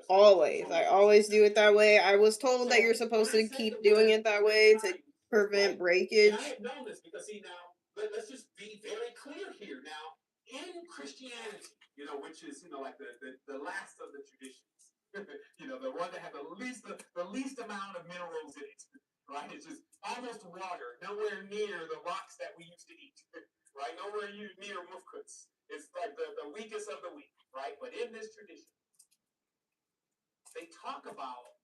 Always. I always do it that way. I was told that you're supposed to keep doing it that way to prevent breakage. I have known this because, see, now, let's just be very clear here. Now, in Christianity, which is, like the last of the traditions, the one that had the least amount of minerals in it, right? It's just almost water, nowhere near the rocks that we used to eat, right? Nowhere near mufkuts. It's like the weakest of the weak, right? But in this tradition, they talk about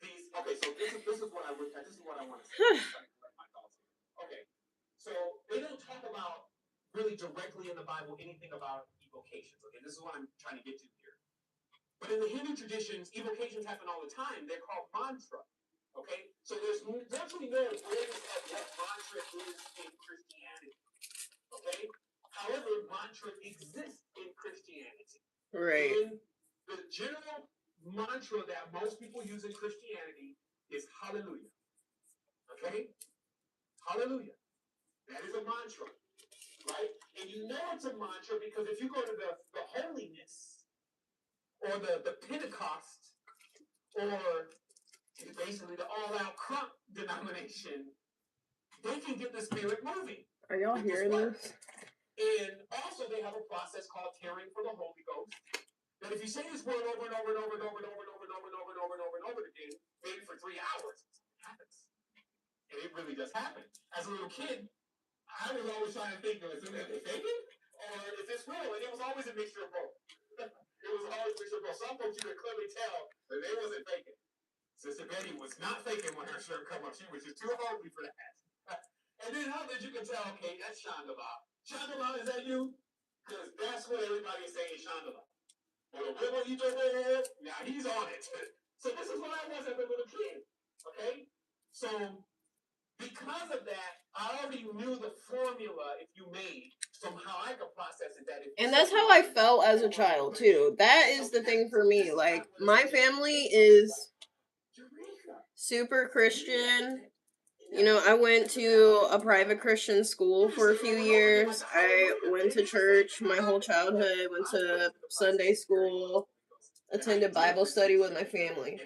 these. Okay, so this is what I want to say. Okay, so they don't talk about really directly in the Bible anything about evocations. Okay, this is what I'm trying to get to here. But in the Hindu traditions, evocations happen all the time. They're called mantra. Okay, so there's virtually no awareness of what mantra is in Christianity. Okay, however, mantra exists in Christianity. Right. And the general mantra that most people use in Christianity is hallelujah. Okay, hallelujah. That is a mantra, right? And you know it's a mantra because if you go to the holiness or the Pentecost or basically the all-out crunk denomination, they can get the spirit moving. Are y'all hearing this? And also they have a process called tearing for the Holy Ghost. That if you say this word over and over and over and over and over and over and over and over and over and over and over again, maybe for 3 hours, it happens. And it really does happen. As a little kid, I was always trying to think, is it faking? Or is this real? And it was always a mixture of both. It was always a mixture of both. Some folks you could clearly tell that they wasn't faking. Sister Betty was not faking when her shirt come up. She was just too holy for that. And then others you can tell, okay, that's Chandala. Chandala, is that you? Because that's what everybody is saying, Chandala. Now he's on it. So this is what I was as a little kid. Okay? So because of that, I already knew the formula, if you made, from how I could process it. And that's how I felt as a child, too. That is the thing for me. Like, my family is super Christian. I went to a private Christian school for a few years. I went to church my whole childhood, went to Sunday school, attended Bible study with my family.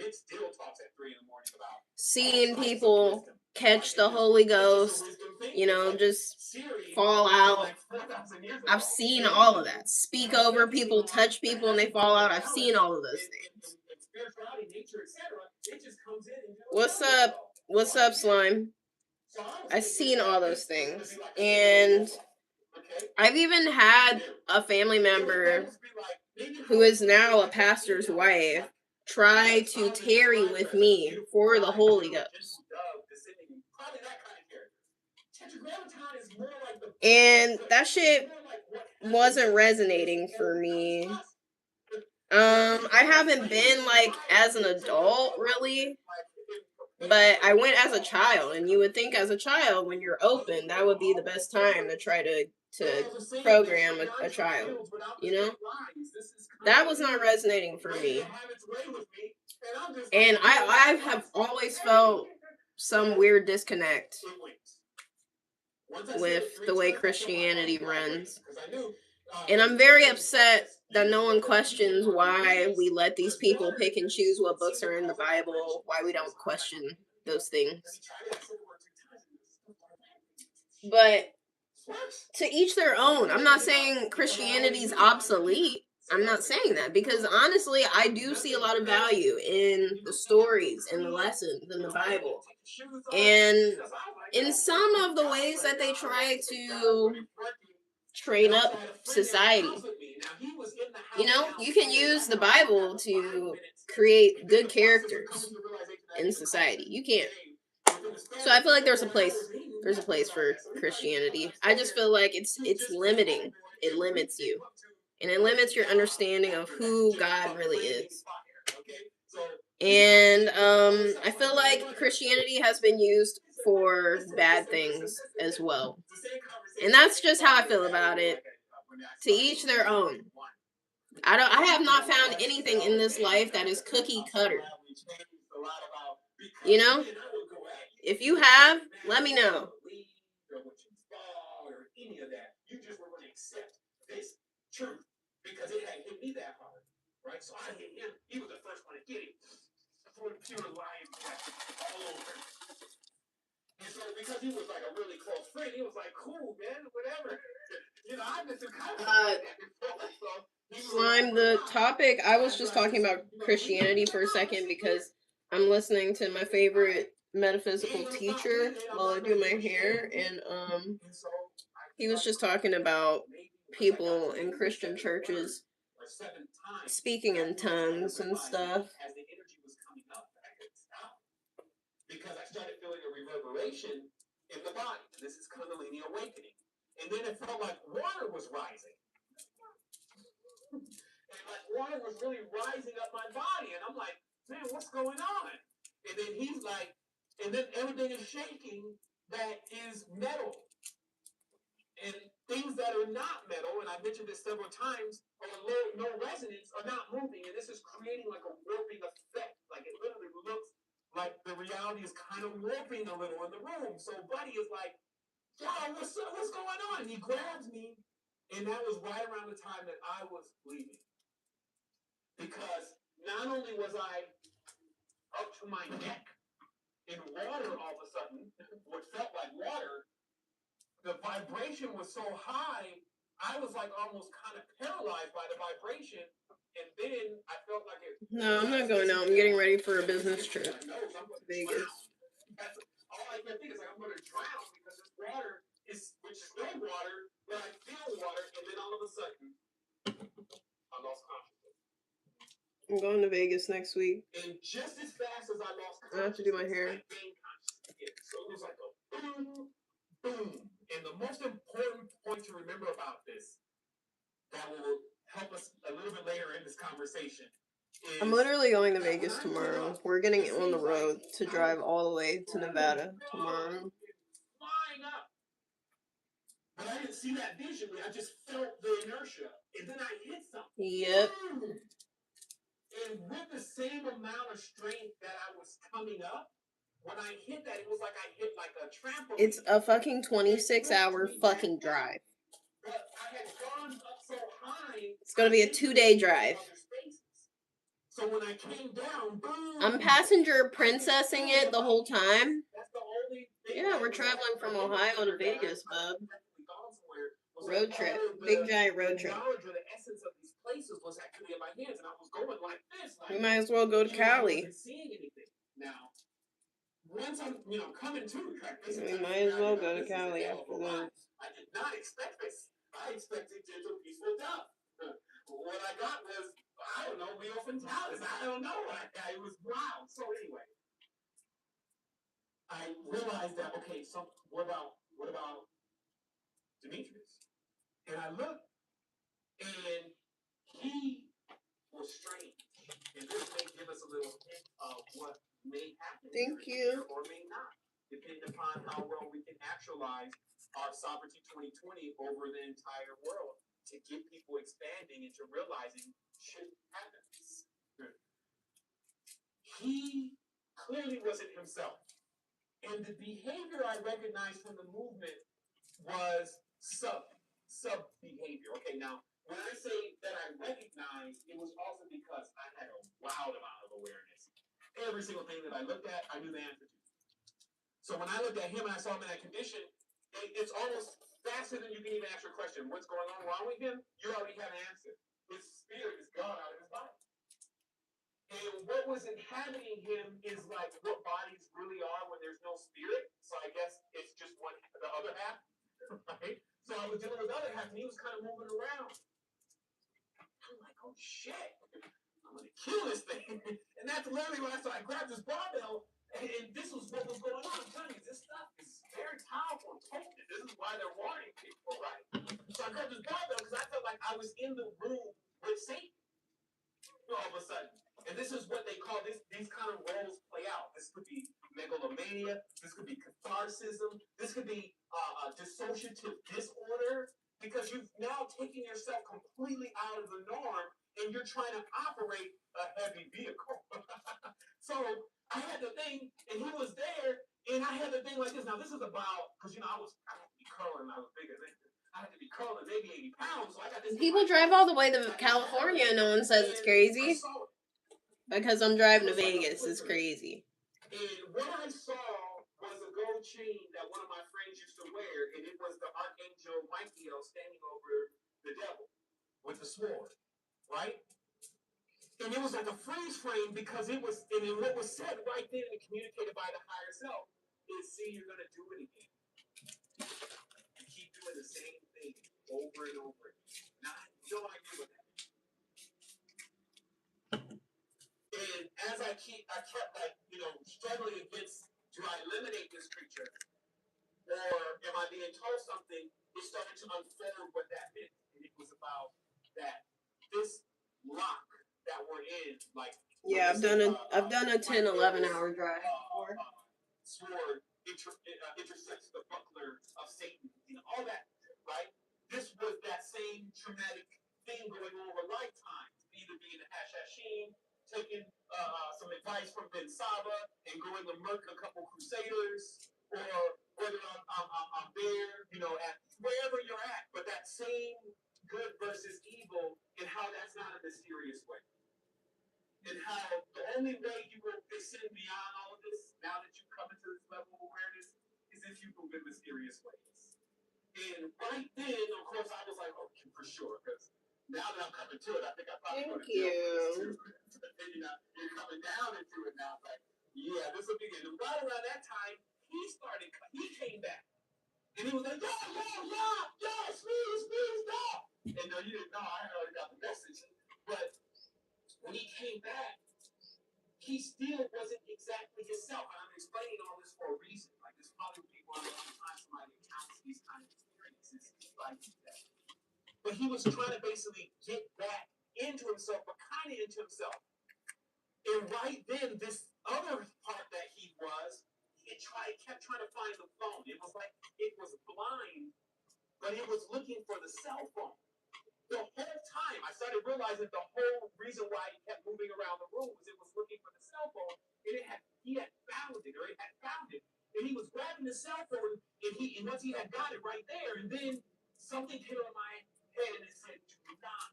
Seeing people catch the Holy Ghost, just fall out. I've seen all of that. Speak over people, touch people, and they fall out. I've seen all of those things. What's up? What's up, Slime? I've seen all those things. And I've even had a family member who is now a pastor's wife try to tarry with me for the Holy Ghost. And that shit wasn't resonating for me. I haven't been like as an adult really, but I went as a child, and you would think as a child when you're open, that would be the best time to try to program a child, you know? That was not resonating for me. And I have always felt some weird disconnect with the way Christianity runs. And I'm very upset that no one questions why we let these people pick and choose what books are in the Bible, why we don't question those things. But to each their own. I'm not saying Christianity's obsolete. I'm not saying that, because honestly, I do see a lot of value in the stories and the lessons in the Bible. And in some of the ways that they try to train up society. You know, you can use the Bible to create good characters in society. You can't. So I feel like there's a place for Christianity. I just feel like it's limiting. It limits you. And it limits your understanding of who God really is. And I feel like Christianity has been used for bad things as well. And that's just how I feel about it. To each their own. I have not found anything in this life that is cookie cutter. You know? If you have, let me know. Because it had hit me that hard, right? So I hit him. He was the first one to get it. Pure lion all over. And so because he was like a really close friend, he was like, "Cool, man, whatever." You know, I just Slime, the topic, I was just talking about Christianity for a second because I'm listening to my favorite metaphysical teacher while I do my hair, and he was just talking about people in Christian churches speaking in tongues and stuff. Because I started feeling a reverberation in the body. This is Kundalini awakening. And then it felt like water was rising. And like water was really rising up my body. And I'm like, man, what's going on? And then he's like, and then everything is shaking that is metal. And things that are not metal, and I mentioned this several times, or no resonance, are not moving. And this is creating like a warping effect. Like it literally looks like the reality is kind of warping a little in the room. So Buddy is like, yo, what's up? What's going on? And he grabs me, and that was right around the time that I was leaving. Because not only was I up to my neck in water all of a sudden, what felt like water, the vibration was so high, I was like almost kind of paralyzed by the vibration. And then I felt like it. No, I'm not going out. I'm getting ready for a business trip to Vegas. All I can think is like I'm going to drown because this water is, which is no water, but I feel water, and then all of a sudden, I lost consciousness. I'm going to Vegas next week. And just as fast as I lost consciousness, I have to do my hair. I gained consciousness again. So it was like a boom, boom. And the most important point to remember about this that will help us a little bit later in this conversation is I'm literally going to Vegas tomorrow. We're getting on the road to drive all the way to Nevada tomorrow. Flying up. But I didn't see that visually. I just felt the inertia. And then I hit something. Yep. And with the same amount of strength that I was coming up, when I hit that, it was like I hit like a trampoline. It's a fucking 26-hour fucking drive. But I had gone up so high. It's gonna be a 2-day drive. So when I came down, boom. I'm passenger princessing it the whole time. Yeah, we're traveling from Ohio to Vegas, bub. Road trip. Big giant road trip. We might as well go to Cali. Once I'm, coming to, we might as well go to Cali after this. I did not expect this. I expected gentle, peaceful death. What I got was I don't know, Leo from Dallas. I don't know. It was wild. So anyway, I realized that, okay, so what about Demetrius? And I looked, and he was strange. And this may give us a little hint of what may happen. Thank you. Or may not, depending upon how well we can actualize our Sovereignty 2020 over the entire world to get people expanding into realizing shit happens. He clearly wasn't himself. And the behavior I recognized from the movement was sub behavior. Okay, now when I say that I recognized, it was also because I had a wild amount of awareness. Every single thing that I looked at, I knew the answer to. So when I looked at him and I saw him in that condition, it's almost faster than you can even ask your question. What's going on wrong with him? You already have an answer. His spirit is gone out of his body. And what was inhabiting him is like what bodies really are when there's no spirit. So I guess it's just the other half, right? So I was dealing with the other half, and he was kind of moving around. I'm like, oh shit, I'm gonna kill this thing. And that's literally when I grabbed this barbell, and this was what was going on. I'm telling you, this stuff is very powerful and potent. This is why they're warning people, right? So I grabbed this barbell because I felt like I was in the room with Satan all of a sudden. And this is what they call these kind of roles play out. This could be megalomania. This could be catharsis. This could be dissociative disorder, because you've now taken yourself completely out of the norm and you're trying to operate a heavy vehicle. So I had the thing, and he was there, and I had the thing like this. Now this is about, because I had to be curling. I was bigger than this. I had to be curling maybe 80 pounds. So I got this. People drive all the way to California and no one says it's crazy. Because I'm driving to Vegas is crazy. And what I saw was a gold chain that one of my friends used to wear, and it was the Archangel Michael standing over the devil with the sword, right? And it was like a freeze frame, because it was, and then what was said right then and communicated by the higher self is, see, you're going to do it again. You keep doing the same thing over and over again. Now, I have no idea what that is. And as I kept like, struggling against, do I eliminate this creature? Or am I being told something? It started to unfold what that meant. And it was about that this lock that we're in, like, yeah, I've done a 10, 11 hour drive before. Sword intersects the buckler of Satan, all that, right? This was that same traumatic thing going on over lifetimes, either being a Hashashin, taking some advice from Ben Saba and going to murk a couple crusaders, or whether I'm there, at wherever you're at, but that same good versus evil, and how that's not a mysterious way. And how the only way you will ascend beyond all of this, now that you come into this level of awareness, is if you move in mysterious ways. And right then, of course, I was like, okay, for sure, because now that I'm coming to it, I think I probably want to deal with this too. And you're coming down into it now. Like, yeah, this will be good. And right around that time, he came back. And he was like, yo, Speed, stop. And no, you didn't know, I had already got the message. But when he came back, he still wasn't exactly himself. And I'm explaining all this for a reason. Like, this probably would be one of the only times somebody encounters these kind of experiences like that. But he was trying to basically get back into himself, but kind of into himself. And right then, this other part that he kept trying to find the phone. It was like it was blind, but it was looking for the cell phone. The whole time, I started realizing the whole reason why he kept moving around the room was it was looking for the cell phone, and he had found it, and he was grabbing the cell phone, and once he had got it right there, and then something came on my head and it said, "Do not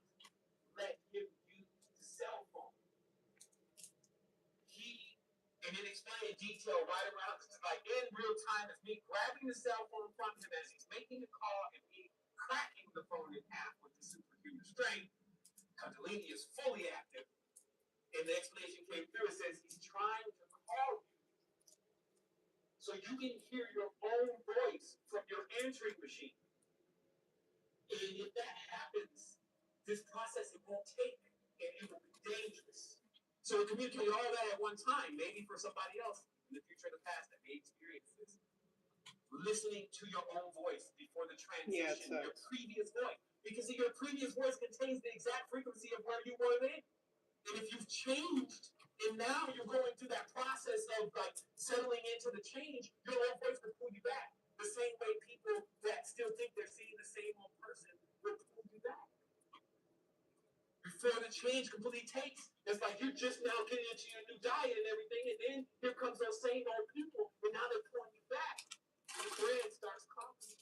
let him use the cell phone." And then explain in detail right around, like in real time, as me grabbing the cell phone from him as he's making the call, and me cracking the phone in half with the superhuman strength. Kundalini is fully active, and the explanation came through. It says he's trying to call you so you can hear your own voice from your answering machine. And if that happens, this process, it won't take, and it will dangerous. So we communicate all that at one time, maybe for somebody else in the future, in the past that may experience this. Listening to your own voice before the transition, your previous voice, because your previous voice contains the exact frequency of where you were then. And if you've changed, and now you're going through that process of like settling into the change, your own voice will pull you back. The same way people that still think they're seeing the same old person will pull you back. Before the change completely takes, it's like you're just now getting into your new diet and everything, and then here comes those same old people, and now they're pulling you back. And the bread starts coughing.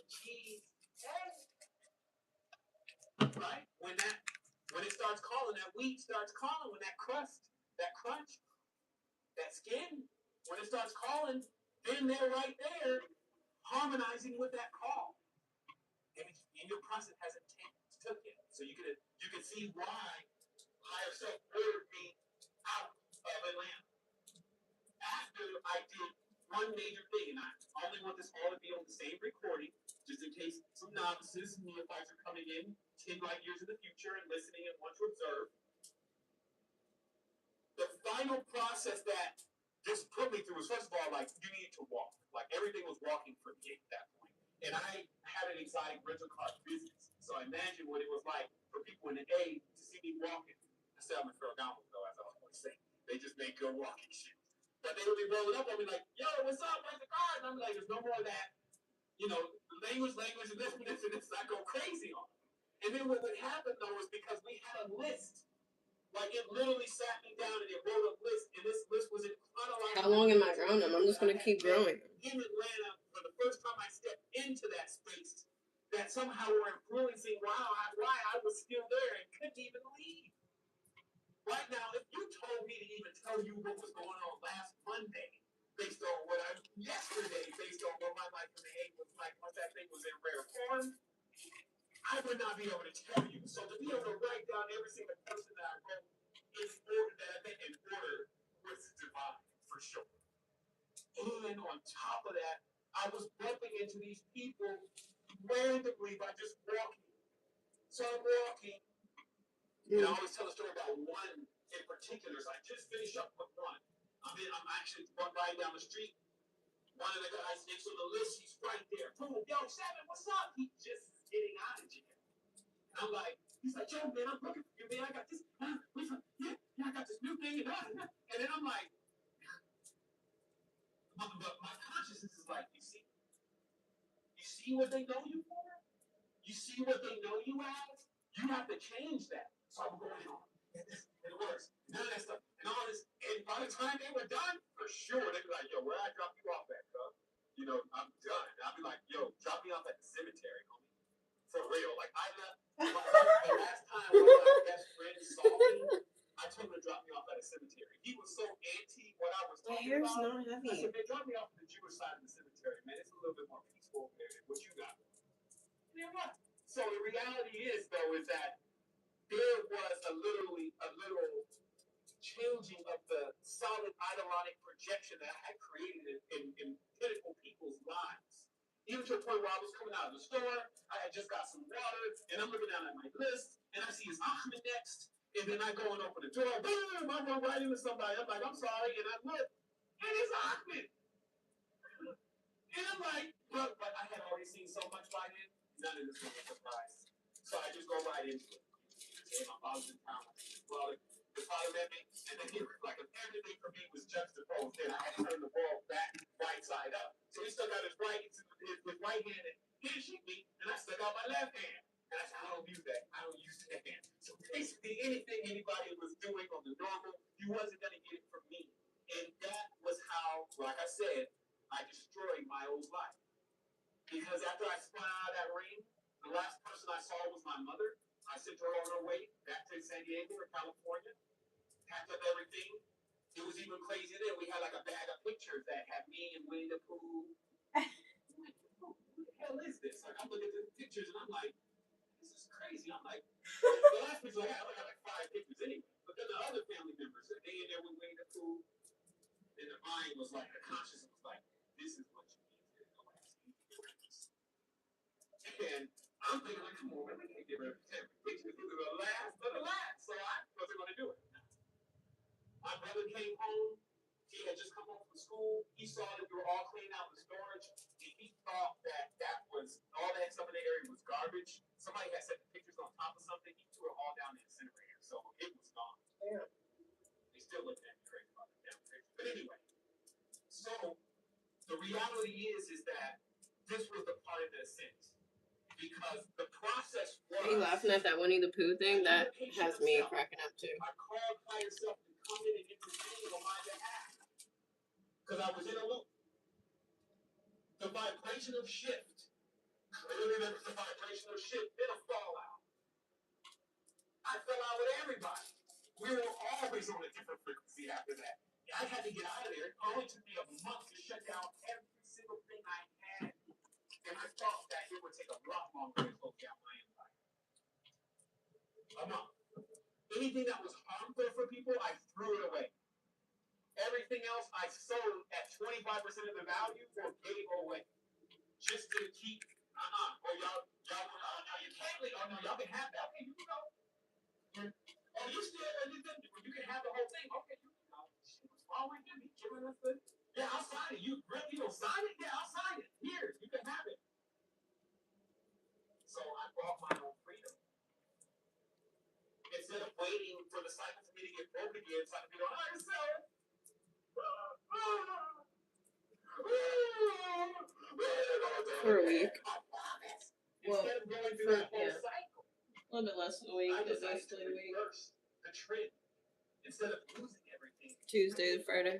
Cheese, right? When it starts calling, that wheat starts calling, when that crust, that crunch, that skin, when it starts calling, then they're right there harmonizing with that call. And your process hasn't took it. So you can see why higher self ordered me out of Atlanta. After I did one major thing, and I only want this all to be on the same recording, just in case some novices, neophytes are coming in 10 light years in the future and listening and want to observe. The final process that just put me through was, first of all, like, you need to walk. Like, everything was walking for me at that point. And I had an exotic rental car business. So imagine what it was like for people in the A to see me walking. I said I'm a Ferragamo, though, as I always say. They just make good walking shoes. But they would be rolling up on me like, yo, what's up? Where's the car? And I'm like, there's no more of that, language, and this, and this, and this. I go crazy on them. And then what would happen, though, is because we had a list. Like, it literally sat me down and it wrote a list, and this list was in chronological. How long am I growing them? I'm just going to keep growing. In Atlanta, for the first time I stepped into that space, that somehow were influencing why I was still there and couldn't even leave. Right now, if you told me to even tell you what was going on last Monday, based on what I yesterday, based on what my life in the A was like once that thing was in rare form, I would not be able to tell you. So to be able to write down every single person that I wrote in order was divine, for sure. And on top of that, I was bumping into these people randomly by just walking. So I'm walking, and I always tell a story about one in particular. So I just finished up with one. I'm actually riding down the street. One of the guys next on the list, he's right there. Boom, yo, Seven, what's up? He's just getting out of jail. I'm like, he's like, yo, man, I'm looking for you, man. I got this, I got this new thing, and then I'm like, but my consciousness is like, you see what they know you for? You see what they know you as? You have to change that. So I'm going on, and it works. None of that stuff, and all this, and by the time they were done, for sure, they'd be like, yo, where I drop you off at, cuz? I'm done. And I'll be like, yo, drop me off at the cemetery, homie. For real. Like, I left. The last time one of my best friends saw me, I told him to drop me off at a cemetery. He was so anti what I was talking My hair's about. not heavy. I said, man, drop me off to the Jewish side of the cemetery, man. It's a little bit more peaceful over there than what you got. You know what? So the reality is, though, is that there was a little changing of the solid idolic projection that I had created in pinnacle people's lives. Even to the point where I was coming out of the store, I had just got some water, and I'm looking down at my list, and I see it's Ahmed next, and then I go and open the door, boom, I run right into somebody. I'm like, I'm sorry, and I look, and it's Ahmed. And I'm like, but I had already seen so much by then, none of this was a surprise. So I just go right into it. And my father's in town. Well, the father met me, and then he was like, everything for me was juxtaposed, and I had to turn the ball back right side up. So he stuck out his right hand and handshake me, and I stuck out my left hand. And I said, I don't use that. I don't use that hand. So basically, anything anybody was doing on the normal, he wasn't going to get it from me. And that was how, like I said, I destroyed my old life. Because after I spun out of that ring, the last person I saw was my mother. I sent her on her way back to San Diego or California, packed up everything. It was even crazy then. We had like a bag of pictures that had me and Winnie the Pooh. What the hell is this? Like, I'm looking at the pictures and I'm like, this is crazy. I'm like, the last picture I had like 5 pictures anyway. But then the other family members, they in there with Winnie the Pooh. And the mind was like, the consciousness was like, this is what you need to do. And I'm thinking like, come on, man, we can't get rid of 10 pictures. This is the last of the last. So I wasn't going to do it. My brother came home. He had just come home from school. He saw that we were all cleaning out the storage. And he thought that that was, all that stuff in the area was garbage. Somebody had set the pictures on top of something. He threw it all down the incinerator. So it was gone. Yeah. They still looking at me crazy about the damn picture. But anyway, so the reality is that this was the part of the ascent. Because the process was. Are you laughing at that Winnie the Pooh thing? That has me cracking up too. I called higher self to come in and intervene on my behalf. Because I was in a loop. The vibrational shift. The vibrational shift, then a fallout. I fell out with everybody. We were always on a different frequency after that. I had to get out of there. It only took me a month to shut down every single thing I had. And I thought that it would take a lot longer to close down my empire. A month. Anything that was harmful for people, I threw it away. Everything else I sold at 25% of the value or gave away. Just to keep, oh, y'all, oh, no, you can't leave. Oh, no, y'all can have that. Okay, you can go. Oh, you still, you can have the whole thing. Okay, you can go. What's wrong with you? Giving us the, yeah, I'll sign it. You don't sign it? Yeah, I'll sign it. Here, you can have it. So I bought my own freedom. Instead of waiting for the cycle for me to get broken again, so I can be on higher self. For a week. Well, instead of going through that whole cycle. A little bit less than a week. I decided to reverse the trend. Instead of losing everything. Tuesday to Friday.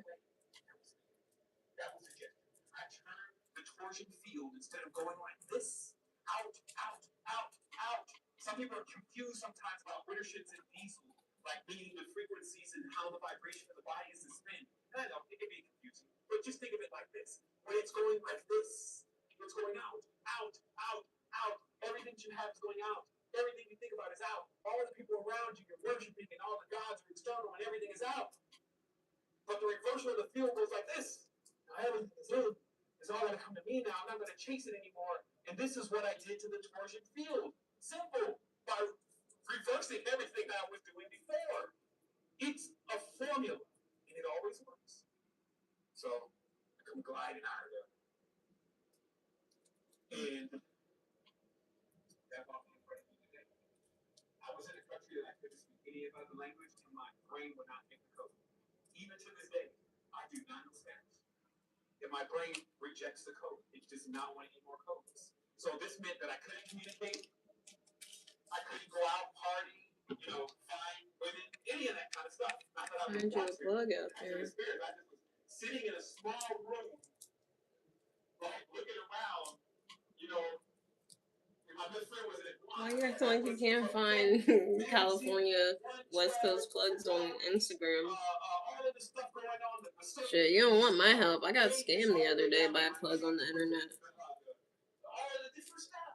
That was the gift. I turned the torsion field instead of going like this. Out, out, out, out. Some people are confused sometimes about winterships and diesel, like meaning the frequencies and how the vibration of the body is to spin. I know, it can be confusing. But just think of it like this. When it's going like this, it's going out, out, out, out. Everything you have is going out. Everything you think about is out. All the people around you, you're worshiping, and all the gods are external, and everything is out. But the reversal of the field goes like this. Now everything is in. It's all going to come to me now. I'm not going to chase it anymore. And this is what I did to the torsion field. Simple. By reversing everything that I was doing before. It's a formula. And it always works. So I come gliding out of there. And that brought me right today. I was in a country that I couldn't speak any other language, and my brain would not get the code. Even to this day, I do not know Spanish. And my brain rejects the code. It does not want any more codes. So this meant that I couldn't communicate. I couldn't go out, party, find women, any of that kind of stuff. Not that I was a plug out there. I just was sitting in a small room, like looking around, and my best friend was in it. Why you acting like you can't find California West Coast plugs on Instagram? All of the stuff going on. Shit, you don't want my help. I got scammed the other day by a plug on the internet. All of the different stuff.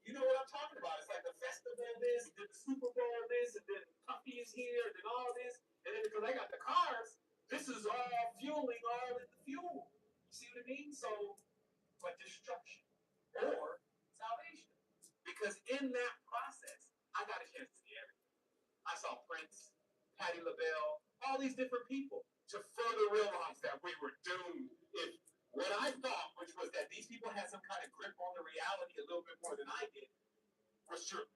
You know what I'm talking about? It's like the festival this, and then the Super Bowl this, and then Puffy is here, and then all this. And then because I got the cars, this is all fueling all of the fuel. You see what I mean? So, but destruction or salvation. Because in that process, I got a chance to see everything. I saw Prince, Patti LaBelle, all these different people to further realize that we were doomed. If what I thought, which was that these people had some kind of grip on the reality a little bit more than I did, was true.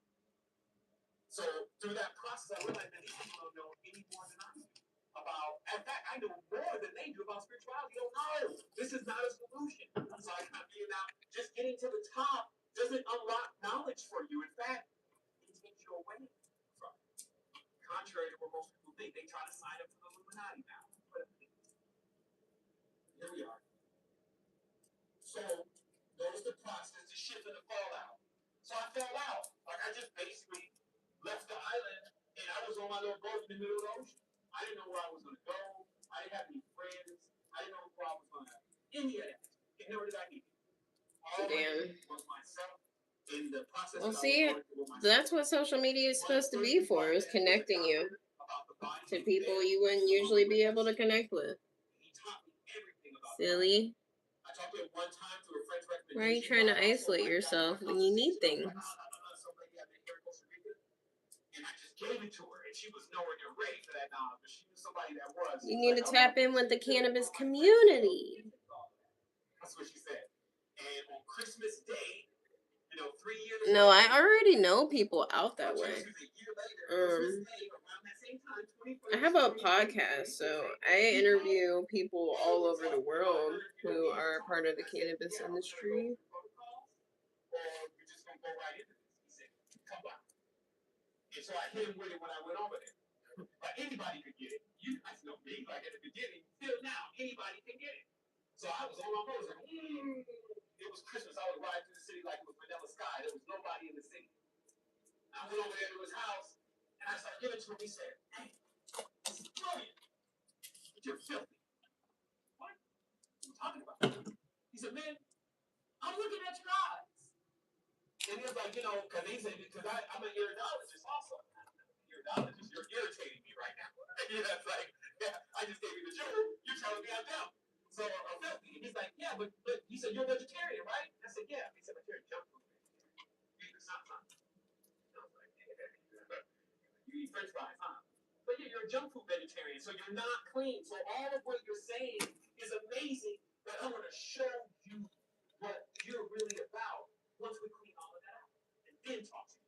So through that process, I realized that these people don't know any more than I do about. In fact, I know more than they do about spirituality. Don't know. This is not a solution. So I kind of figured out just getting to the top doesn't unlock knowledge for you. In fact, it takes you away from it. Contrary to what most people think, they try to sign up for the Illuminati now. But here we are. So that was the process, the shift and the fallout. So I fell out. Like I just basically left the island and I was on my little boat in the middle of the ocean. I didn't know where I was going to go. I didn't have any friends. I didn't know where I was going to any of that. And never did I need it. All Damn. was myself in the process. Well, see, that's what social media is supposed to be for, is connecting you to people you wouldn't usually be able to connect with. Silly. Why are you trying to isolate yourself when you need things? gave it to her, and she was nowhere near ready for that knowledge, but she knew somebody that was. You need to tap in with the cannabis community. That's what she said. And on Christmas Day, 3 years No, I already know people out that way. I have a podcast, so I interview people all over the world who are part of the cannabis industry. And so I hit him with it when I went over there. Like anybody could get it. You guys know me, like at the beginning, still now, anybody can get it. So I was on my phone, like, it was Christmas. I was riding through the city like it was vanilla sky. There was nobody in the city. I went over there to his house, and I started giving it to him. He said, "Hey, this is brilliant. But you're filthy." What? What are you talking about? He said, "Man, I'm looking at your eyes." And he was like, because he said, because I'm an iridologist also. Iridologist, you're irritating me right now. It's like, I just gave you the truth. You're telling me I'm dumb. So I'm filthy. And he's like, yeah, but he said, you're a vegetarian, right? I said, yeah. He said, but you're a junk food vegetarian. You eat something. I was like, yeah. You eat french fries, huh? But yeah, you're a junk food vegetarian, so you're not clean. So all of what you're saying is amazing, but I'm going to show you what you're really about once we clean all of that out. And then talk to you.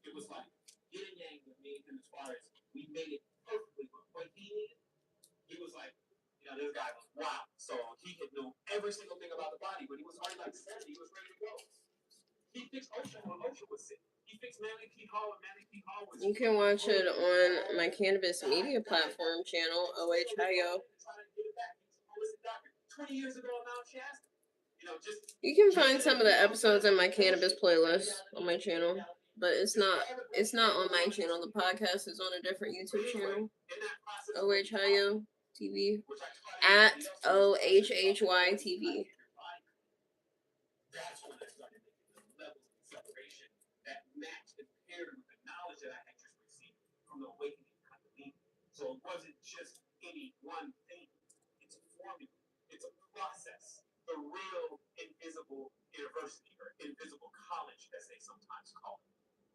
It was like yin and yang with me, and as far as we made it perfectly, but what he needed, he was like, this guy was wow. So he could know every single thing about the body, but he was already like 70, he was ready to go. He fixed Ocean when Ocean was sick. He fixed Manly P. Hall when Manly P. Hall was sick. You can watch it on my cannabis media platform channel, OHIO. 20 years ago in Mount Shasta. You can find some of the episodes in my cannabis playlist on my channel, but it's not on my channel. The podcast is on a different YouTube channel, OHIO TV, at OHHY TV. That's when I started making the level of separation that matched and paired with the knowledge that I had just received from the awakening kind of being. So it wasn't just any one thing. It's a formula. It's a process. The real invisible university or invisible college, as they sometimes call it.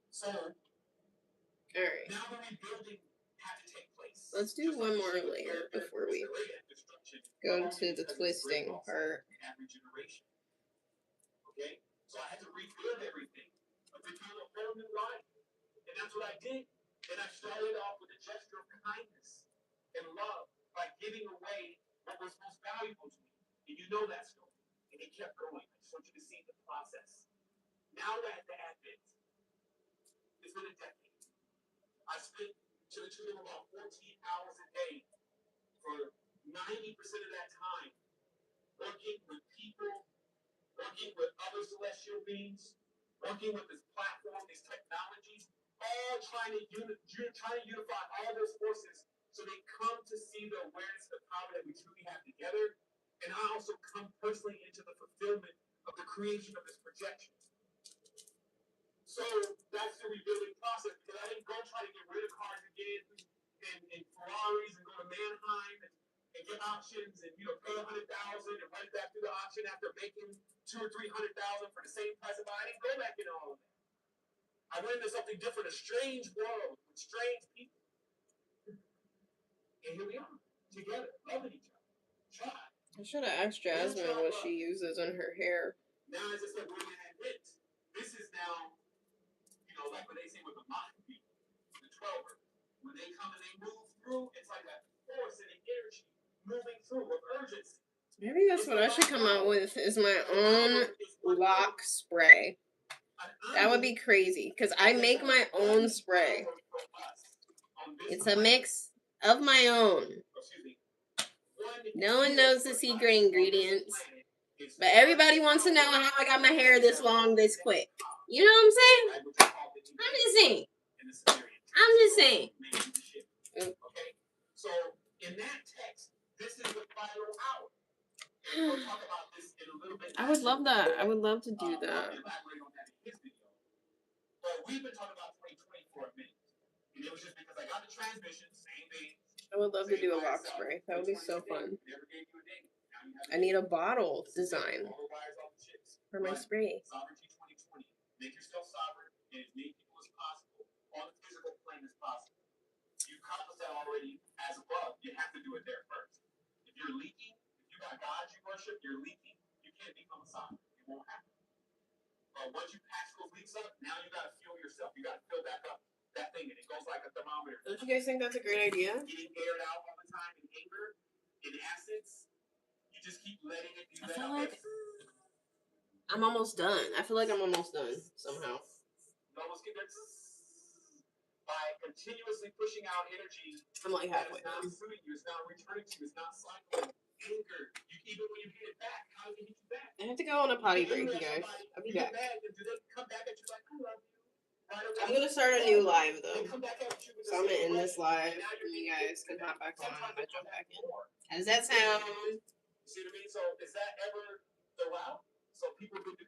So, all right. Now the rebuilding had to take place. Let's do one more layer before we go to the twisting part. Okay? So I had to rebuild everything, but become a whole new life. And that's what I did. And I started off with a gesture of kindness and love by giving away what was most valuable to me. And you know that story. And it kept going. I just want you to see the process. Now we're at the advent. It's been a decade. I spent to the tune of about 14 hours a day for 90% of that time working with people, working with other celestial beings, working with this platform, these technologies, all trying to unify all those forces so they come to see the awareness of the power that we truly have together. And I also come personally into the fulfillment of the creation of this projection. So that's the rebuilding process, because I didn't go try to get rid of cars again and Ferraris and go to Mannheim and get options and pay $100,000 and run it back through the auction after making $200,000 or $300,000 for the same price of buying. I didn't go back into all of that. I went into something different, a strange world with strange people. And here we are, together, loving each other. Try. I should have asked Jasmine what she uses in her hair. Now, as I said, we're in that hit. This is now, like what they say with the Mach beat, the 12er. When they come and they move through, it's like a force and an energy moving through with urgency. Maybe that's what I should come out with, is my own lock spray. That would be crazy, because I make my own spray. It's a mix of my own. No one knows the secret ingredients, but everybody wants to know how I got my hair this long, this quick. You know what I'm saying? I'm just saying. Okay, so in that text, this is the final hour. We'll talk about this in a little bit. I would love that. I would love to do that. Elaborate on that in his video. But we've been talking about 2020 for a minute. And it was just because I got the transmission, same thing. I would love to do a lock spray. That would be so fun. I need a bottle design for my spray. Sovereignty 2020. Make yourself sovereign and as many people as possible. physical plane as possible. You accomplish that already as above. You have to do it there first. If you're leaking, if you got gods you worship, you're leaking. You can't become a Messiah. It won't happen. But once you patch those leaks up, now you got to fuel yourself. You got to fill back up that thing, and it goes like a thermometer. Don't you guys think that's a great idea? Getting aired out all the time in anger, in acids. You just keep letting it do that. I feel like I'm almost done. I feel like I'm almost done somehow. You almost get there by continuously pushing out energy. I'm like halfway done. done. It's not suiting you. It's not returning to you. It's not cycling. Anger. Even when you get it back, how can you get you back? I have to go on a potty break, you guys. I'll be back. Do they come back at you like, I love you? Right away? I'm gonna start a new live though. They come back at you with So I'm gonna end this live and you guys can hop back on if I jump back in. How does that sound? See what I mean? So is that ever the route? So people do